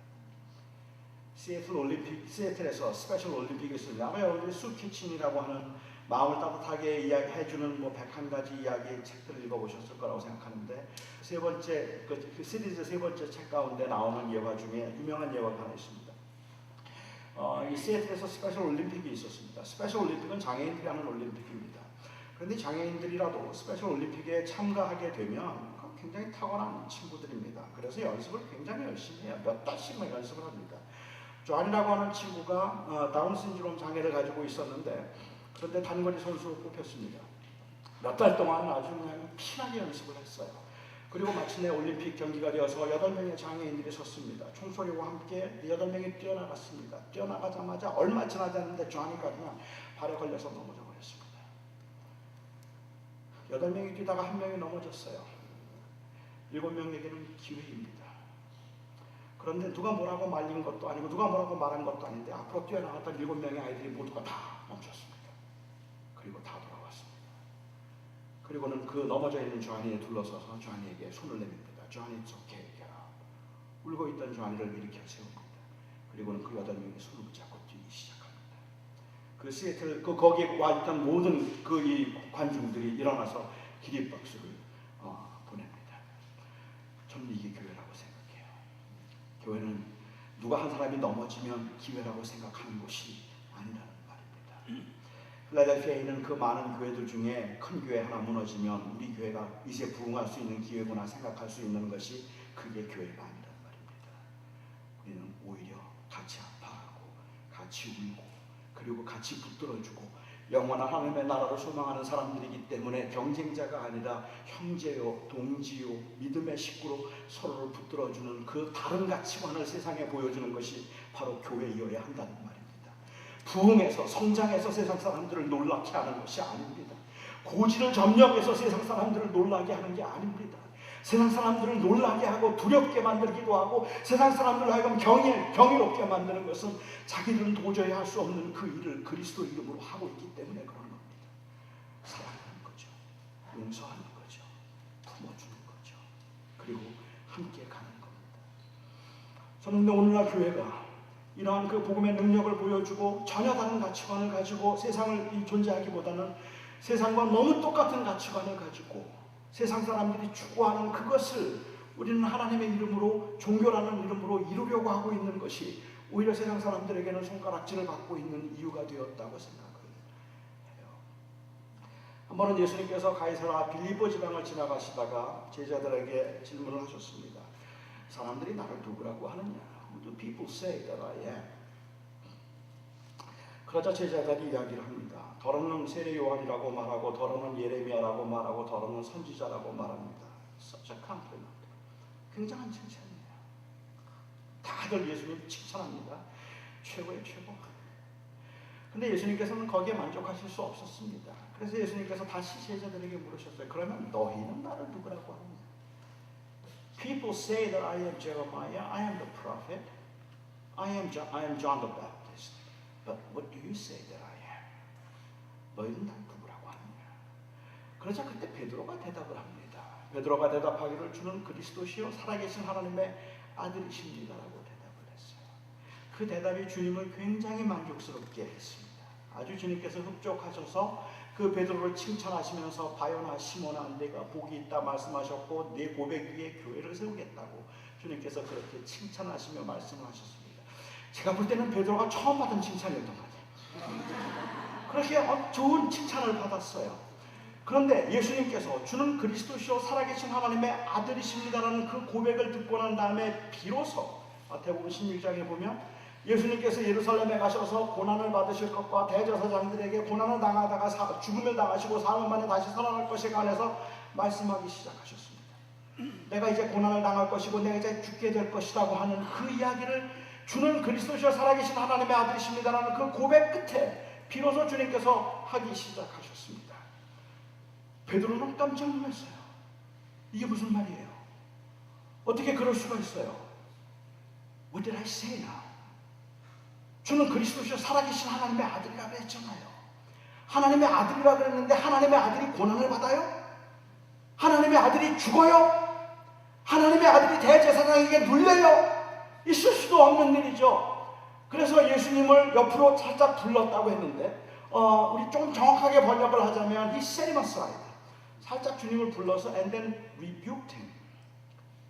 시애틀에서 스페셜 올림픽이 있습니다. 아마 여러분들이 수키친이라고 하는 마음을 따뜻하게 이야기해주는 101가지 이야기 책들을 읽어보셨을 거라고 생각하는데, 세 번째 그 시리즈 세 번째 책 가운데 나오는 예화 중에 유명한 예화가 하나 있습니다. 이 시애틀에서 스페셜 올림픽이 있었습니다. 스페셜 올림픽은 장애인들이 하는 올림픽입니다. 그런데 장애인들이라도 스페셜 올림픽에 참가하게 되면 굉장히 탁월한 친구들입니다. 그래서 연습을 굉장히 열심히 해요. 몇 달씩만 연습을 합니다. 존이라고 하는 친구가 다운 신드롬 장애를 가지고 있었는데, 그런데 단거리 선수로 뽑혔습니다. 몇 달 동안 아주 그냥 피나게 연습을 했어요. 그리고 마침내 올림픽 경기가 되어서 8명의 장애인들이 섰습니다. 총소리와 함께 8명이 뛰어나갔습니다. 뛰어나가자마자 얼마 지나지 않는데 존이가 그냥 발에 걸려서 넘어져 버렸습니다. 8명이 뛰다가 1명이 넘어졌어요. 7명에게는 기회입니다. 그런데 누가 뭐라고 말린 것도 아니고 누가 뭐라고 말한 것도 아닌데 앞으로 뛰어나갔던 7명의 아이들이 모두가 다 멈췄습니다. 그리고 다 돌아왔습니다. 그리고는 그 넘어져 있는 조한이에 둘러서서 조한이에게 손을 내밉니다. 조한이 좋게 울고 있던 조한이를 일으켜 세웁니다. 그리고는 그 8명이 손을 붙잡고 뛰기 시작합니다. 그 시애틀 거기에 와 있던 모든 그 이 관중들이 일어나서 기립박수를 보냅니다. 저는 이게 교회라고 생각해요. 교회는 누가 한 사람이 넘어지면 기회라고 생각하는 곳이 아니라는 말입니다. 필라델피아에 있는 그 많은 교회들 중에 큰 교회 하나 무너지면 우리 교회가 이제 부흥할 수 있는 기회구나 생각할 수 있는 것이 그게 교회가 아니란 말입니다. 우리는 오히려 같이 아파하고 같이 울고 그리고 같이 붙들어주고 영원한 하나님의 나라를 소망하는 사람들이기 때문에 경쟁자가 아니라 형제요 동지요 믿음의 식구로 서로를 붙들어주는 그 다른 가치관을 세상에 보여주는 것이 바로 교회이어야 한다는 말입니다. 부흥해서 성장해서 세상 사람들을 놀랍게 하는 것이 아닙니다. 고지를 점령해서 세상 사람들을 놀라게 하는 게 아닙니다. 세상 사람들을 놀라게 하고 두렵게 만들기도 하고 세상 사람들을 하여금 경이롭게 만드는 것은 자기들은 도저히 할 수 없는 그 일을 그리스도 이름으로 하고 있기 때문에 그런 겁니다. 사랑하는 거죠. 용서하는 거죠. 품어주는 거죠. 그리고 함께 가는 겁니다. 저는 오늘날 교회가 이러한 그 복음의 능력을 보여주고 전혀 다른 가치관을 가지고 세상을 존재하기보다는 세상과 너무 똑같은 가치관을 가지고 세상 사람들이 추구하는 그것을 우리는 하나님의 이름으로 종교라는 이름으로 이루려고 하고 있는 것이 오히려 세상 사람들에게는 손가락질을 받고 있는 이유가 되었다고 생각을 해요. 한 번은 예수님께서 가이사라 빌립보 지방을 지나가시다가 제자들에게 질문을 하셨습니다. 사람들이 나를 누구라고 하느냐? Who do people say that I am? 그러자 제자들이 이야기를 합니다. 더러는 세례 요한이라고 말하고 더러는 예레미야라고 말하고 더러는 선지자라고 말합니다. Such a compliment. 굉장한 칭찬이에요. 다들 예수님 칭찬합니다. 최고의 최고. 근데 예수님께서는 거기에 만족하실 수 없었습니다. 그래서 예수님께서 다시 제자들에게 물으셨어요. 그러면 너희는 나를 누구라고 하느냐? People say that I am Jeremiah, I am the prophet, I am John the Baptist. But what do you say that I am? 너희는 날 누구라고 하느냐? 그러자 그때 베드로가 대답을 합니다. 베드로가 대답하기를 주는 그리스도시요 살아계신 하나님의 아들이십니다라고 대답을 했어요. 그 대답이 주님을 굉장히 만족스럽게 했습니다. 아주 주님께서 흡족하셔서 그 베드로를 칭찬하시면서 바요나 시몬아 내가 복이 있다 말씀하셨고 내 고백 위에 교회를 세우겠다고 주님께서 그렇게 칭찬하시며 말씀하셨습니다. 제가 볼 때는 베드로가 처음 받은 칭찬이었던 것 같아요. 그렇게 좋은 칭찬을 받았어요. 그런데 예수님께서 주는 그리스도시요 살아계신 하나님의 아들이십니다라는 그 고백을 듣고 난 다음에 비로소 마태복음 16장에 보면 예수님께서 예루살렘에 가셔서 고난을 받으실 것과 대제사장들에게 고난을 당하다가 죽음을 당하시고 사흘 만에 다시 살아날 것에 관해서 말씀하기 시작하셨습니다. 내가 이제 고난을 당할 것이고 내가 이제 죽게 될 것이라고 하는 그 이야기를 주는 그리스도시여 살아계신 하나님의 아들이십니다라는 그 고백 끝에 비로소 주님께서 하기 시작하셨습니다. 베드로는 깜짝 놀랐어요. 이게 무슨 말이에요? 어떻게 그럴 수가 있어요? What did I say now? 주는 그리스도시여 살아계신 하나님의 아들이라고 했잖아요. 하나님의 아들이라고 그랬는데 하나님의 아들이 고난을 받아요? 하나님의 아들이 죽어요? 하나님의 아들이 대제사장에게 눌려요? 있을 수도 없는 일이죠. 그래서 예수님을 옆으로 살짝 불렀다고 했는데 우리 좀 정확하게 번역을 하자면 He set him aside. 살짝 주님을 불러서 and then rebuked him.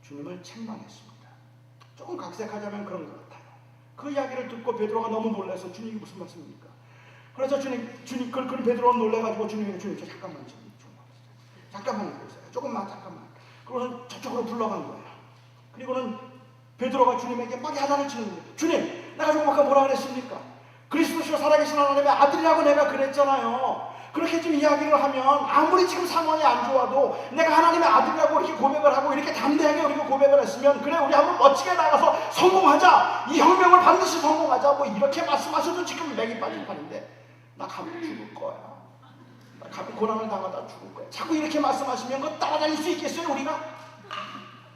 주님을 책망했습니다. 조금 각색하자면 그런 것 같아요. 그 이야기를 듣고 베드로가 너무 놀라서 주님이 무슨 말씀입니까? 그래서 주님 그 베드로는 놀래가지고 주님 저 잠깐만 잠깐만 있어요. 조금만 잠깐만. 그러고는 저쪽으로 불러간 거예요. 그리고는 베드로가 주님에게 막 야단을 치는 거예요. 주님, 내가 조금 아까 뭐라 그랬습니까? 그리스도시로 살아계신 하나님의 아들이라고 내가 그랬잖아요. 그렇게 좀 이야기를 하면 아무리 지금 상황이 안 좋아도 내가 하나님의 아들이라고 이렇게 고백을 하고 이렇게 담대하게 우리가 고백을 했으면 그래 우리 한번 멋지게 나가서 성공하자. 이 혁명을 반드시 성공하자. 뭐 이렇게 말씀하셔도 지금 맥이 빠질 판인데 나 가면 죽을 거야. 나 가면 고난을 당하다 죽을 거야. 자꾸 이렇게 말씀하시면 그거 따라다닐 수 있겠어요 우리가?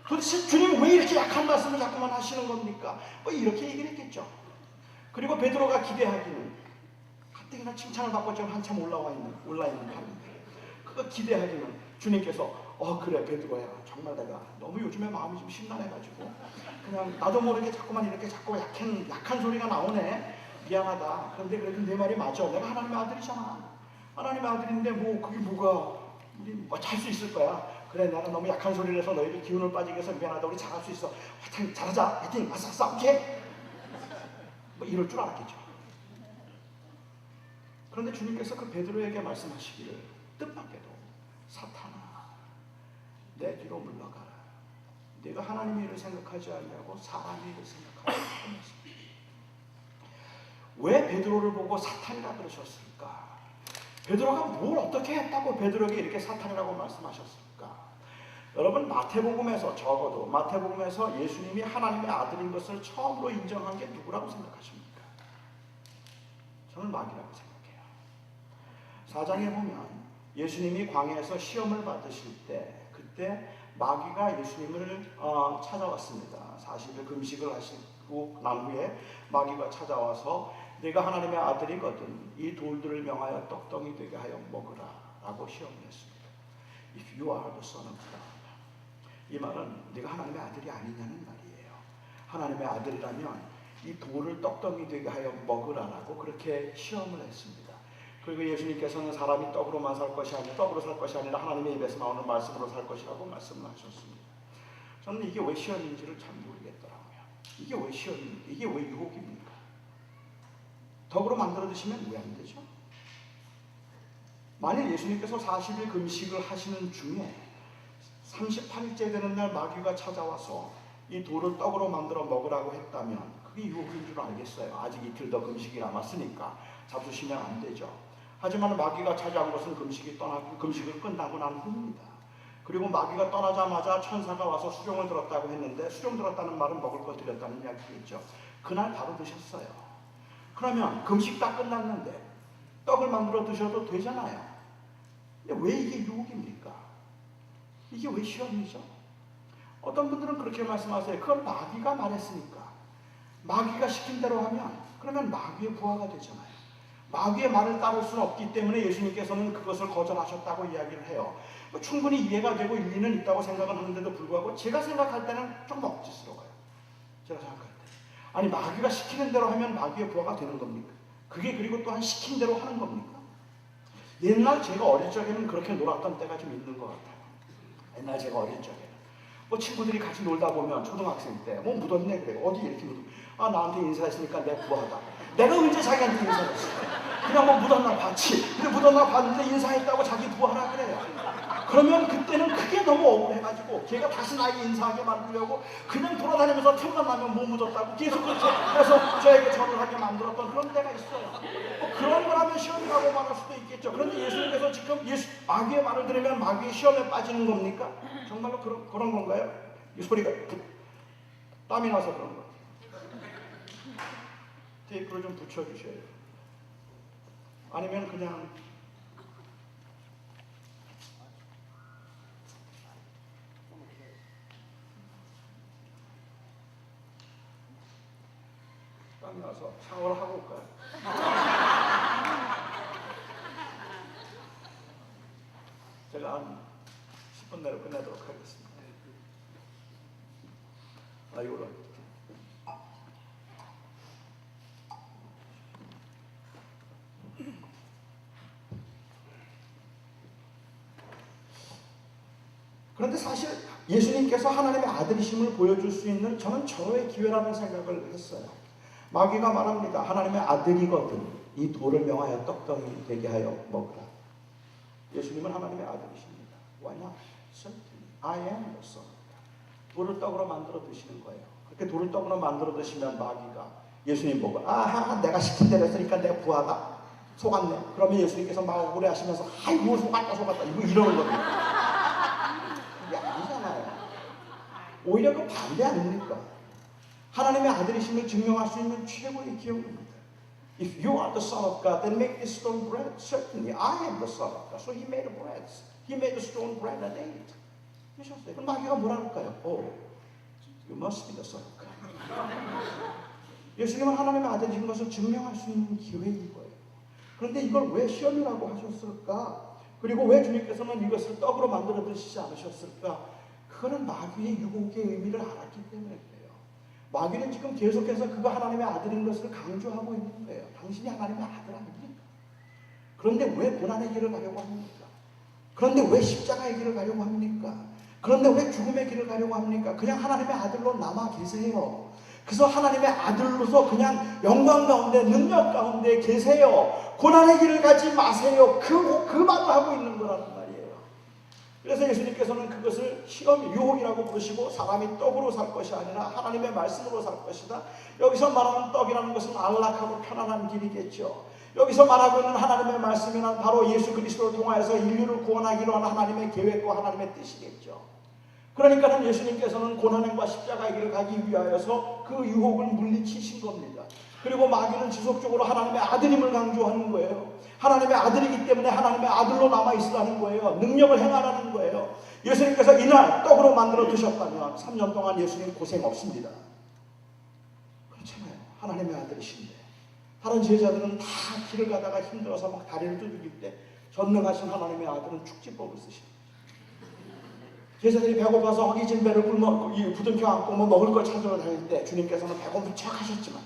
도대체 주님 왜 이렇게 약한 말씀을 자꾸만 하시는 겁니까? 뭐 이렇게 얘기를 했겠죠. 그리고 베드로가 기대하기는 가뜩이나 칭찬을 받고 지금 한참 올라 있는 판인데 그거 기대하기는 주님께서 그래 베드로야 정말 내가 너무 요즘에 마음이 좀 심란해가지고 그냥 나도 모르게 자꾸만 이렇게 자꾸 약한 소리가 나오네. 미안하다. 그런데 그래도 내 말이 맞아. 내가 하나님의 아들이잖아. 하나님의 아들인데 뭐 그게 뭐가 잘 수 있을 거야. 그래, 내가 너무 약한 소리를 해서 너희들 기운을 빠지게 해서 미안하다. 우리 잘할 수 있어. 화이팅, 잘하자. 화이팅, 아싸, 오케이. 뭐 이럴 줄 알았겠죠. 그런데 주님께서 그 베드로에게 말씀하시기를 뜻밖에도 사탄아, 내 뒤로 물러가라. 네가 하나님의 일을 생각하지 않냐고 사람의 일을 생각하고 있습니다. 왜 베드로를 보고 사탄이라 그러셨을까? 베드로가 뭘 어떻게 했다고 베드로에게 이렇게 사탄이라고 말씀하셨을까? 여러분, 마태복음에서, 적어도 마태복음에서 예수님이 하나님의 아들인 것을 처음으로 인정한 게 누구라고 생각하십니까? 저는 마귀라고 생각해요. 4장에 보면 예수님이 광야에서 시험을 받으실 때, 그때 마귀가 예수님을 찾아왔습니다. 40일 금식을 하시고 난 후에 마귀가 찾아와서 네가 하나님의 아들이거든 이 돌들을 명하여 떡덩이 되게 하여 먹으라 라고 시험을 했습니다. If you are the son of God, 이 말은 네가 하나님의 아들이 아니냐는 말이에요. 하나님의 아들이라면 이 돌을 떡덩이 되게 하여 먹으라라고 그렇게 시험을 했습니다. 그리고 예수님께서는 사람이 떡으로만 살 것이 아니라 떡으로 살 것이 아니라 하나님의 입에서 나오는 말씀으로 살 것이라고 말씀을 하셨습니다. 저는 이게 왜 시험인지를 잘 모르겠더라고요. 이게 왜 시험입니까? 이게 왜 유혹입니까? 떡으로 만들어 드시면 왜 안 되죠? 만일 예수님께서 40일 금식을 하시는 중에 38일째 되는 날 마귀가 찾아와서 이 돌을 떡으로 만들어 먹으라고 했다면 그게 유혹인 줄 알겠어요. 아직 이틀 더 금식이 남았으니까 잡수시면 안 되죠. 하지만 마귀가 찾아온 것은 금식을 끝나고 난 후입니다. 그리고 마귀가 떠나자마자 천사가 와서 수종을 들었다고 했는데, 수종 들었다는 말은 먹을 거 드렸다는 이야기겠죠. 그날 바로 드셨어요. 그러면 금식 다 끝났는데 떡을 만들어 드셔도 되잖아요. 근데 왜 이게 유혹입니까? 이게 왜 시험이죠? 어떤 분들은 그렇게 말씀하세요. 그건 마귀가 말했으니까, 마귀가 시킨 대로 하면 그러면 마귀의 부하가 되잖아요. 마귀의 말을 따를 수는 없기 때문에 예수님께서는 그것을 거절하셨다고 이야기를 해요. 충분히 이해가 되고 일리는 있다고 생각은 하는데도 불구하고 제가 생각할 때는 좀 억지스러워요. 제가 생각할 때. 아니, 마귀가 시키는 대로 하면 마귀의 부하가 되는 겁니까? 그게 그리고 또한 시킨 대로 하는 겁니까? 옛날 제가 어릴 적에는 그렇게 놀았던 때가 좀 있는 것 같아요. 옛날 제가 어릴 적에는 친구들이 같이 놀다 보면 초등학생 때 묻었네 그래. 어디 이렇게 묻어. 나한테 인사했으니까 내 부하다. 내가 언제 자기한테 인사했어? 그냥 묻었나 봤지. 근데 묻었나 봤는데 인사했다고 자기 부하라 그래요. 그러면 그때는 그게 너무 억울해가지고 걔가 다시 나에게 인사하게 만들려고 그냥 돌아다니면서 틈만 나면 묻었다고 계속 그렇게 해서 저에게 절을 하게 만들었던 그런 때가 있어요. 그런 거라면 시험이라고 말할 수도 있겠죠. 그런데 예수님께서 지금 마귀의 말을 들으면 마귀의 시험에 빠지는 겁니까? 정말로 그런 건가요? 이 소리가 땀이 나서 그런 거예요. 테이프를 좀 붙여주셔야 돼요. 아니면 그냥 땀이 나서 샤워를 하고 올까요? 제가 한 10분 내로 끝내도록 하겠습니다. 이걸로 그런데 사실 예수님께서 하나님의 아들이심을 보여줄 수 있는 저는 절호의 기회라는 생각을 했어요. 마귀가 말합니다. 하나님의 아들이거든 이 돌을 명하여 떡덩이 되게 하여 먹으라. 예수님은 하나님의 아들이십니다. Why not? Certainly, I am the son of God. 돌을 떡으로 만들어 드시는 거예요. 그렇게 돌을 떡으로 만들어 드시면 마귀가 예수님 보고 내가 시킨 대로 했으니까 내 부하가 속았네. 그러면 예수님께서 막 억울해하시면서 아이고 속았다 이거 이러는 겁니다. 그게 아니잖아요. 오히려 그 반대 아닙니까? 하나님의 아들이심을 증명할 수 있는 최고의 기회입니다. If you are the son of God, then make this stone bread. Certainly, I am the son of God. So he made a bread. He made the stone bread and ate. 그러셨어요. 그럼 마귀가 뭐라 할까요? You must be the son of God. 예수님은 하나님의 아들이신 것을 증명할 수 있는 기회인 거예요. 그런데 이걸 왜 시험이라고 하셨을까? 그리고 왜 주님께서는 이것을 떡으로 만들어 드시지 않으셨을까? 그거는 마귀의 유혹의 의미를 알았기 때문에 그래요. 마귀는 지금 계속해서 그가 하나님의 아들인 것을 강조하고 있는 거예요. 당신이 하나님의 아들 아닙니까? 그런데 왜 고난의 길을 가려고 합니까? 그런데 왜 십자가의 길을 가려고 합니까? 그런데 왜 죽음의 길을 가려고 합니까? 그냥 하나님의 아들로 남아 계세요. 그래서 하나님의 아들로서 그냥 영광 가운데 능력 가운데 계세요. 고난의 길을 가지 마세요. 그 말을 하고 있는 거라는 말이에요. 그래서 예수님께서는 그것을 시험 유혹이라고 부르시고 사람이 떡으로 살 것이 아니라 하나님의 말씀으로 살 것이다. 여기서 말하는 떡이라는 것은 안락하고 편안한 길이겠죠. 여기서 말하고 있는 하나님의 말씀이란 바로 예수 그리스도를 통하여서 인류를 구원하기로 하는 하나님의 계획과 하나님의 뜻이겠죠. 그러니까는 예수님께서는 고난과 십자가의 길을 가기 위하여서 그 유혹을 물리치신 겁니다. 그리고 마귀는 지속적으로 하나님의 아들임을 강조하는 거예요. 하나님의 아들이기 때문에 하나님의 아들로 남아있으라는 거예요. 능력을 행하라는 거예요. 예수님께서 이날 떡으로 만들어 드셨다면 3년 동안 예수님 고생 없습니다. 그렇잖아요. 하나님의 아들이신데 다른 제자들은 다 길을 가다가 힘들어서 막 다리를 두들길 때 전능하신 하나님의 아들은 축지법을 쓰십니다. 제자들이 배고파서 허기진 배를 부둥켜 안고 먹을 걸 찾으러 다닐 때 주님께서는 배고픈 척 하셨지만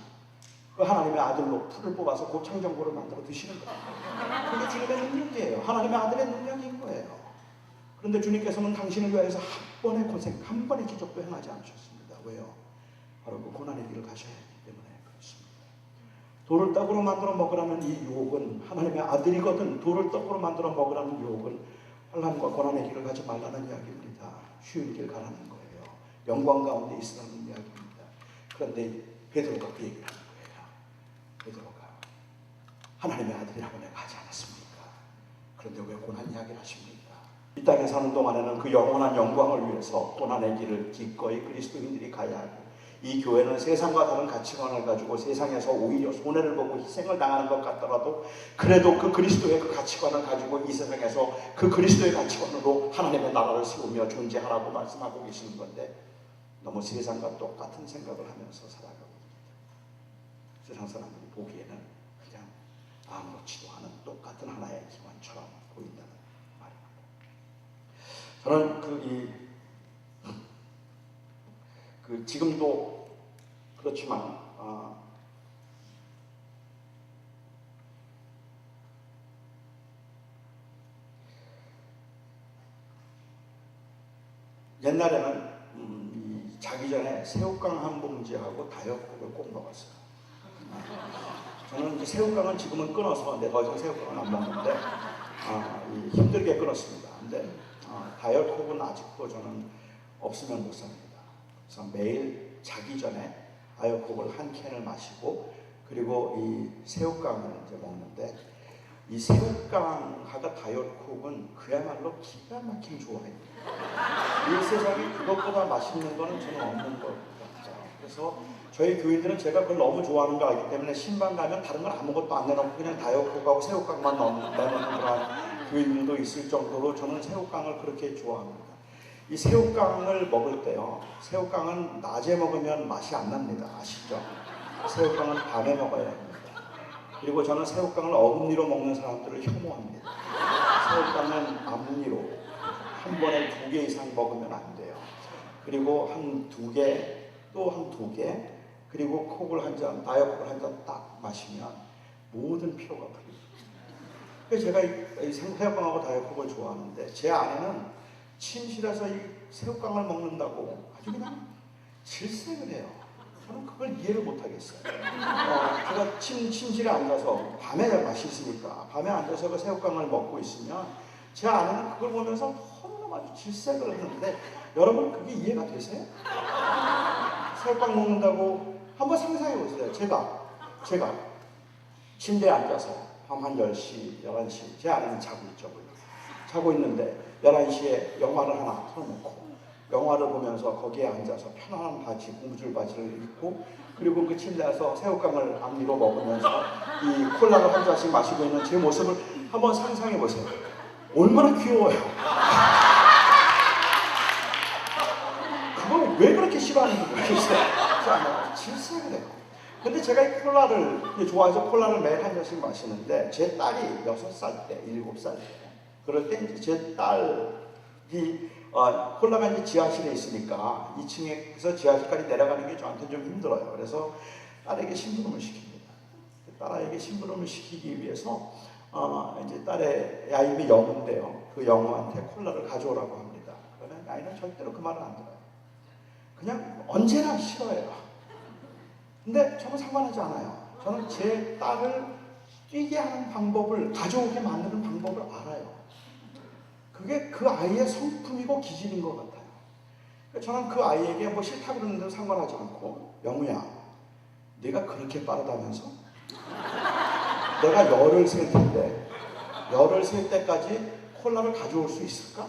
그 하나님의 아들로 풀을 뽑아서 곱창전골을 만들어 드시는 거예요. 그게 주님의 능력이에요. 하나님의 아들의 능력인 거예요. 그런데 주님께서는 당신을 위해서 한 번의 고생, 한 번의 기적도 행하지 않으셨습니다. 왜요? 바로 그 고난의 길을 가셔야 하기 때문에 그렇습니다. 돌을 떡으로 만들어 먹으라는 이 유혹은 하나님의 아들이거든 돌을 떡으로 만들어 먹으라는 유혹은 환난과 고난의 길을 가지 말라는 이야기입니다. 쉬운 길 가라는 거예요. 영광 가운데 있으라는 이야기입니다. 그런데 베드로가 그 얘기를 하는 거예요. 베드로가 하나님의 아들이라고 내가 하지 않았습니까? 그런데 왜 고난 이야기를 하십니까? 이 땅에 사는 동안에는 그 영원한 영광을 위해서 고난의 길을 기꺼이 그리스도인들이 가야 하고 이 교회는 세상과 다른 가치관을 가지고 세상에서 오히려 손해를 보고 희생을 당하는 것 같더라도 그래도 그 그리스도의 그 가치관을 가지고 이 세상에서 그 그리스도의 가치관으로 하나님의 나라를 세우며 존재하라고 말씀하고 계시는 건데 너무 세상과 똑같은 생각을 하면서 살아가고 있습니다. 세상 사람들이 보기에는 그냥 아무렇지도 않은 똑같은 하나의 기관처럼 보인다는 말입니다. 저는 지금도 그렇지만 옛날에는 자기 전에 새우깡 한 봉지하고 다이어트를 꼭 먹었어요. 저는 이제 새우깡은 지금은 끊어서 더 이상 새우깡은 안 먹는데 힘들게 끊었습니다. 근데 다이어트는 아직도 저는 없으면 못 삽니다. 그래서 매일 자기 전에 다이어트를 한 캔을 마시고 그리고 이 새우깡을 이제 먹는데 이 새우깡하고 다이어트는 그야말로 기가 막힌 조화입니다. 이 세상에 그것보다 맛있는 거는 저는 없는 것 같아요. 그래서 저희 교인들은 제가 그걸 너무 좋아하는 걸 알기 때문에 신방 가면 다른 건 아무것도 안 내놓고 그냥 다이어트하고 새우깡만 내놓는 그런 교인들도 있을 정도로 저는 새우깡을 그렇게 좋아합니다. 이 새우깡을 먹을 때요. 새우깡은 낮에 먹으면 맛이 안 납니다. 아시죠? 새우깡은 밤에 먹어야 합니다. 그리고 저는 새우깡을 어금니로 먹는 사람들을 혐오합니다. 새우깡은 앞니로 한 번에 2개 이상 먹으면 안 돼요. 그리고 한 2개, 또 한 2개, 그리고 콕을 한 잔, 다이어트를 한 잔 딱 마시면 모든 피로가 풀립니다. 그래서 제가 이 새우깡하고 다이어트를 좋아하는데 제 아내는 침실에서 이 새우깡을 먹는다고 아주 그냥 질색을 해요. 저는 그걸 이해를 못하겠어요. 제가 침실에 앉아서 밤에 맛있으니까 밤에 앉아서 그 새우깡을 먹고 있으면 제 아내는 그걸 보면서 너무나 아주 질색을 하는데 여러분 그게 이해가 되세요? 새우깡 먹는다고 한번 상상해 보세요. 제가 침대에 앉아서 밤 한 10시, 11시 제 아내는 자고 있죠. 자고 있는데 11시에 영화를 하나 틀어놓고 영화를 보면서 거기에 앉아서 편안한 바지, 고무줄 바지를 입고 그리고 그 침대에서 새우깡을 앞니로 먹으면서 이 콜라를 한 잔씩 마시고 있는 제 모습을 한번 상상해 보세요. 얼마나 귀여워요. 그걸 왜 그렇게 싫어하는지 모르겠어요. 질색을 해요. 근데 제가 이 콜라를 좋아해서 콜라를 매일 한 잔씩 마시는데 제 딸이 6살 때, 7살 때 그럴 때 이제 제 딸이 콜라가 이제 지하실에 있으니까 2층에서 지하실까지 내려가는 게 저한테 좀 힘들어요. 그래서 딸에게 심부름을 시킵니다. 딸아이에게 심부름을 시키기 위해서 이제 딸의 아이가 영우인데요. 그 영우한테 콜라를 가져오라고 합니다. 그러면 아이는 절대로 그 말을 안 들어요. 그냥 언제나 싫어해요. 근데 저는 상관하지 않아요. 저는 제 딸을 뛰게 하는 방법을, 가져오게 만드는 방법을 알아요. 그게 그 아이의 성품이고 기질인 것 같아요. 저는 그 아이에게 뭐 싫다고 그러는데 상관하지 않고, 영우야, 네가 그렇게 빠르다면서? 내가 열을 셀 텐데, 열을 셀 때까지 콜라를 가져올 수 있을까?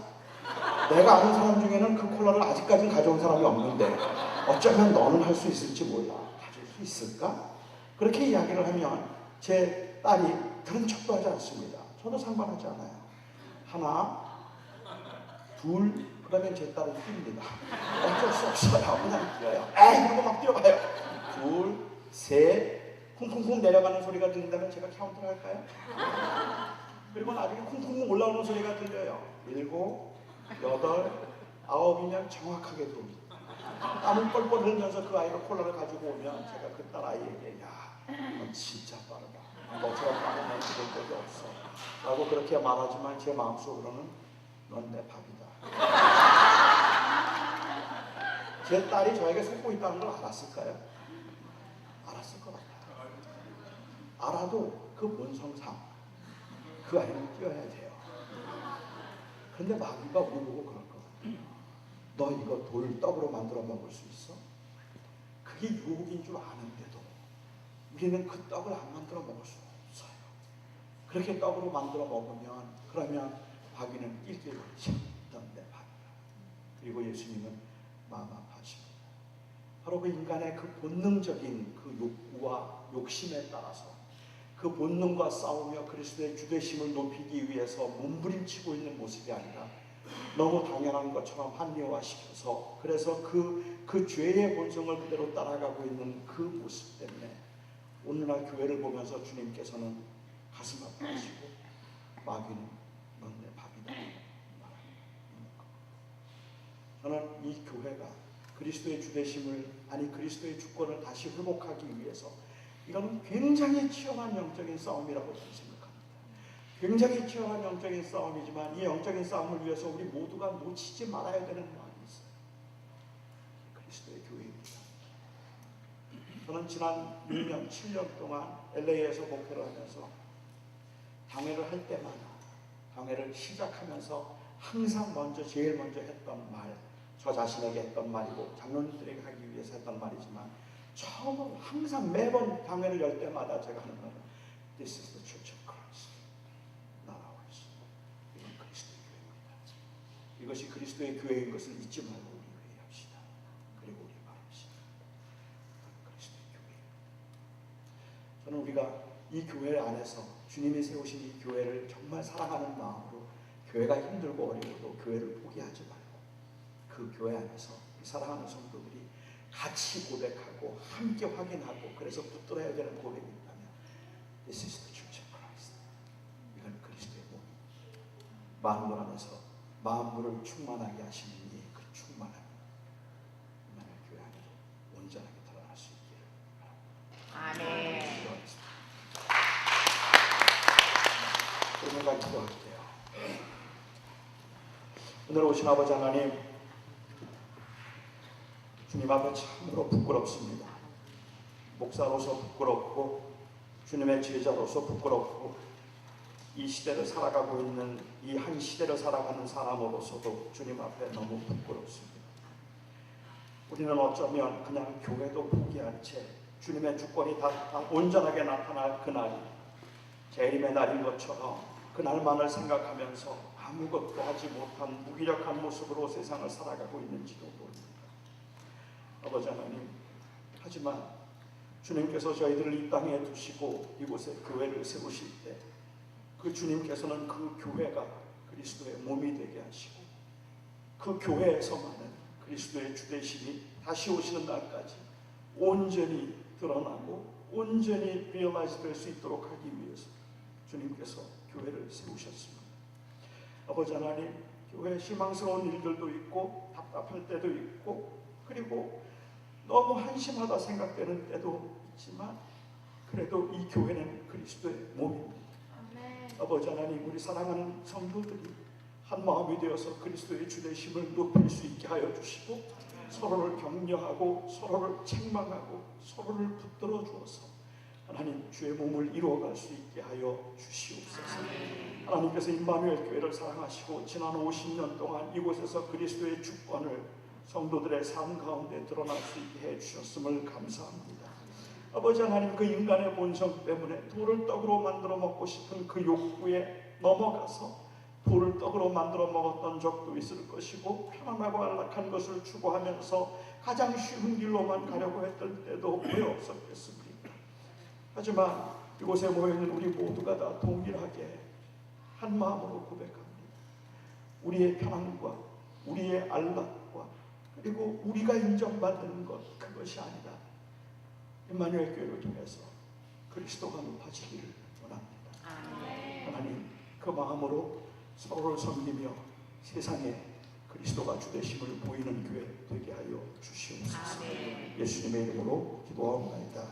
내가 아는 사람 중에는 그 콜라를 아직까지는 가져온 사람이 없는데 어쩌면 너는 할 수 있을지 몰라. 가져올 수 있을까? 그렇게 이야기를 하면 제 딸이 들은 척도 하지 않습니다. 저도 상관하지 않아요. 하나, 둘, 그러면 제 딸은 뜁니다. 어쩔 수 없어요. 그냥 뛰어요. 에이! 그러고 막 뛰어가요. 둘, 셋, 쿵쿵쿵 내려가는 소리가 들린다면 제가 카운트를 할까요? 그리고 나중에 쿵쿵쿵 올라오는 소리가 들려요. 7, 8, 9이면 정확하게 들어옵니다. 땀을 뻘뻘 흘리면서 그 아이가 콜라를 가지고 오면 제가 그 딸 아이에게, 야, 넌 진짜 빠르다. 너처럼 빠른 애는 본 적이 없어. 라고 그렇게 말하지만 제 마음속으로는 넌 내 밥이다. 제 딸이 저에게 속고 있다는 걸 알았을까요? 알았을 것 같아요. 알아도 그 본성상 그 아이는 뛰어야 돼요. 그런데 마귀가 우리 보고 그럴 것 같아요. 너 이거 돌 떡으로 만들어 먹을 수 있어? 그게 유혹인 줄 아는데도 우리는 그 떡을 안 만들어 먹을 수 없어요. 그렇게 떡으로 만들어 먹으면 그러면 마귀는 일기를 넌 내 밥이야. 그리고 예수님은 마음 아파하십니다. 바로 그 인간의 그 본능적인 그 욕구와 욕심에 따라서 그 본능과 싸우며 그리스도의 주되심을 높이기 위해서 몸부림치고 있는 모습이 아니라 너무 당연한 것처럼 합리화시켜서 그래서 그 죄의 본성을 그대로 따라가고 있는 그 모습 때문에 오늘날 교회를 보면서 주님께서는 가슴 아파하시고 마귀는 넌 내 밥이다 말합니다. 저는 이 교회가 그리스도의 주되심을 아니 그리스도의 주권을 다시 회복하기 위해서 이거는 굉장히 치열한 영적인 싸움이라고 저는 생각합니다. 굉장히 치열한 영적인 싸움이지만 이 영적인 싸움을 위해서 우리 모두가 놓치지 말아야 되는 마음이 있어요. 그리스도의 교회입니다. 저는 지난 6년, 7년 동안 LA에서 목회를 하면서 당회를 할 때마다 당회를 시작하면서 항상 제일 먼저 했던 말, 저 자신에게 했던 말이고 장로님들에게 하기 위해서 했던 말이지만 처음으로 항상 매번 당회를 열 때마다 제가 하는 말은 This is the Church of Christ, not ours. 이건 그리스도의 교회입니다. 이것이 그리스도의 교회인 것을 잊지 말고 우리 회의합시다. 그리고 우리 말합시다. 그리스도의 교회. 저는 우리가 이 교회 안에서 주님이 세우신 이 교회를 정말 사랑하는 마음으로 교회가 힘들고 어려워도 교회를 포기하지 말고 그 교회 안에서 사랑하는 성도들이 같이 고백하고 함께 확인하고 그래서 붙들어야 되는 고백이 있다면 This is the Church of Christ. 이건 그리스도의 몸입니다. 만물 안에서 만물을 충만하게 하시는 이 그 충만함이 이만한 교회 안에도 온전하게 드러날 수 있기를 바랍니다. 아멘. 오늘만 기도할게요. 오늘 오신 아버지 하나님, 주님 앞에 참으로 부끄럽습니다. 목사로서 부끄럽고 주님의 제자로서 부끄럽고 이 시대를 살아가고 있는 이 한 시대를 살아가는 사람으로서도 주님 앞에 너무 부끄럽습니다. 우리는 어쩌면 그냥 교회도 포기한 채 주님의 주권이 다 온전하게 나타날 그날이 재림의 날인 것처럼 그날만을 생각하면서 아무것도 하지 못한 무기력한 모습으로 세상을 살아가고 있는지도 모릅니다. 아버지 하나님, 하지만 주님께서 저희들을 이 땅에 두시고 이곳에 교회를 세우실 때 그 주님께서는 그 교회가 그리스도의 몸이 되게 하시고 그 교회에서만은 그리스도의 주되심이 다시 오시는 날까지 온전히 드러나고 온전히 리얼라이즈 될 수 있도록 하기 위해서 주님께서 교회를 세우셨습니다. 아버지 하나님, 교회 실망스러운 일들도 있고 답답할 때도 있고 그리고 너무 한심하다 생각되는 때도 있지만 그래도 이 교회는 그리스도의 몸입니다. 아버지 하나님, 우리 사랑하는 성도들이 한 마음이 되어서 그리스도의 주되심을 높일 수 있게 하여 주시고 서로를 격려하고 서로를 책망하고 서로를 붙들어 주어서 하나님 주의 몸을 이루어갈 수 있게 하여 주시옵소서. 하나님께서 임마누엘 교회를 사랑하시고 지난 50년 동안 이곳에서 그리스도의 주권을 성도들의 삶 가운데 드러날 수 있게 해주셨음을 감사합니다. 아버지 하나님, 그 인간의 본성 때문에 돌을 떡으로 만들어 먹고 싶은 그 욕구에 넘어가서 돌을 떡으로 만들어 먹었던 적도 있을 것이고 편안하고 안락한 것을 추구하면서 가장 쉬운 길로만 가려고 했던 때도 왜 없었겠습니까? 하지만 이곳에 모여있는 우리 모두가 다 동일하게 한 마음으로 고백합니다. 우리의 편안과 우리의 안락과 그리고 우리가 인정받는 것, 그것이 아니다. 임마누엘 교회를 통해서 그리스도가 높아지기를 원합니다. 하나님, 그 마음으로 서로를 섬기며 세상에 그리스도가 주되심을 보이는 교회 되게 하여 주시옵소서. 예수님의 이름으로 기도하옵나이다.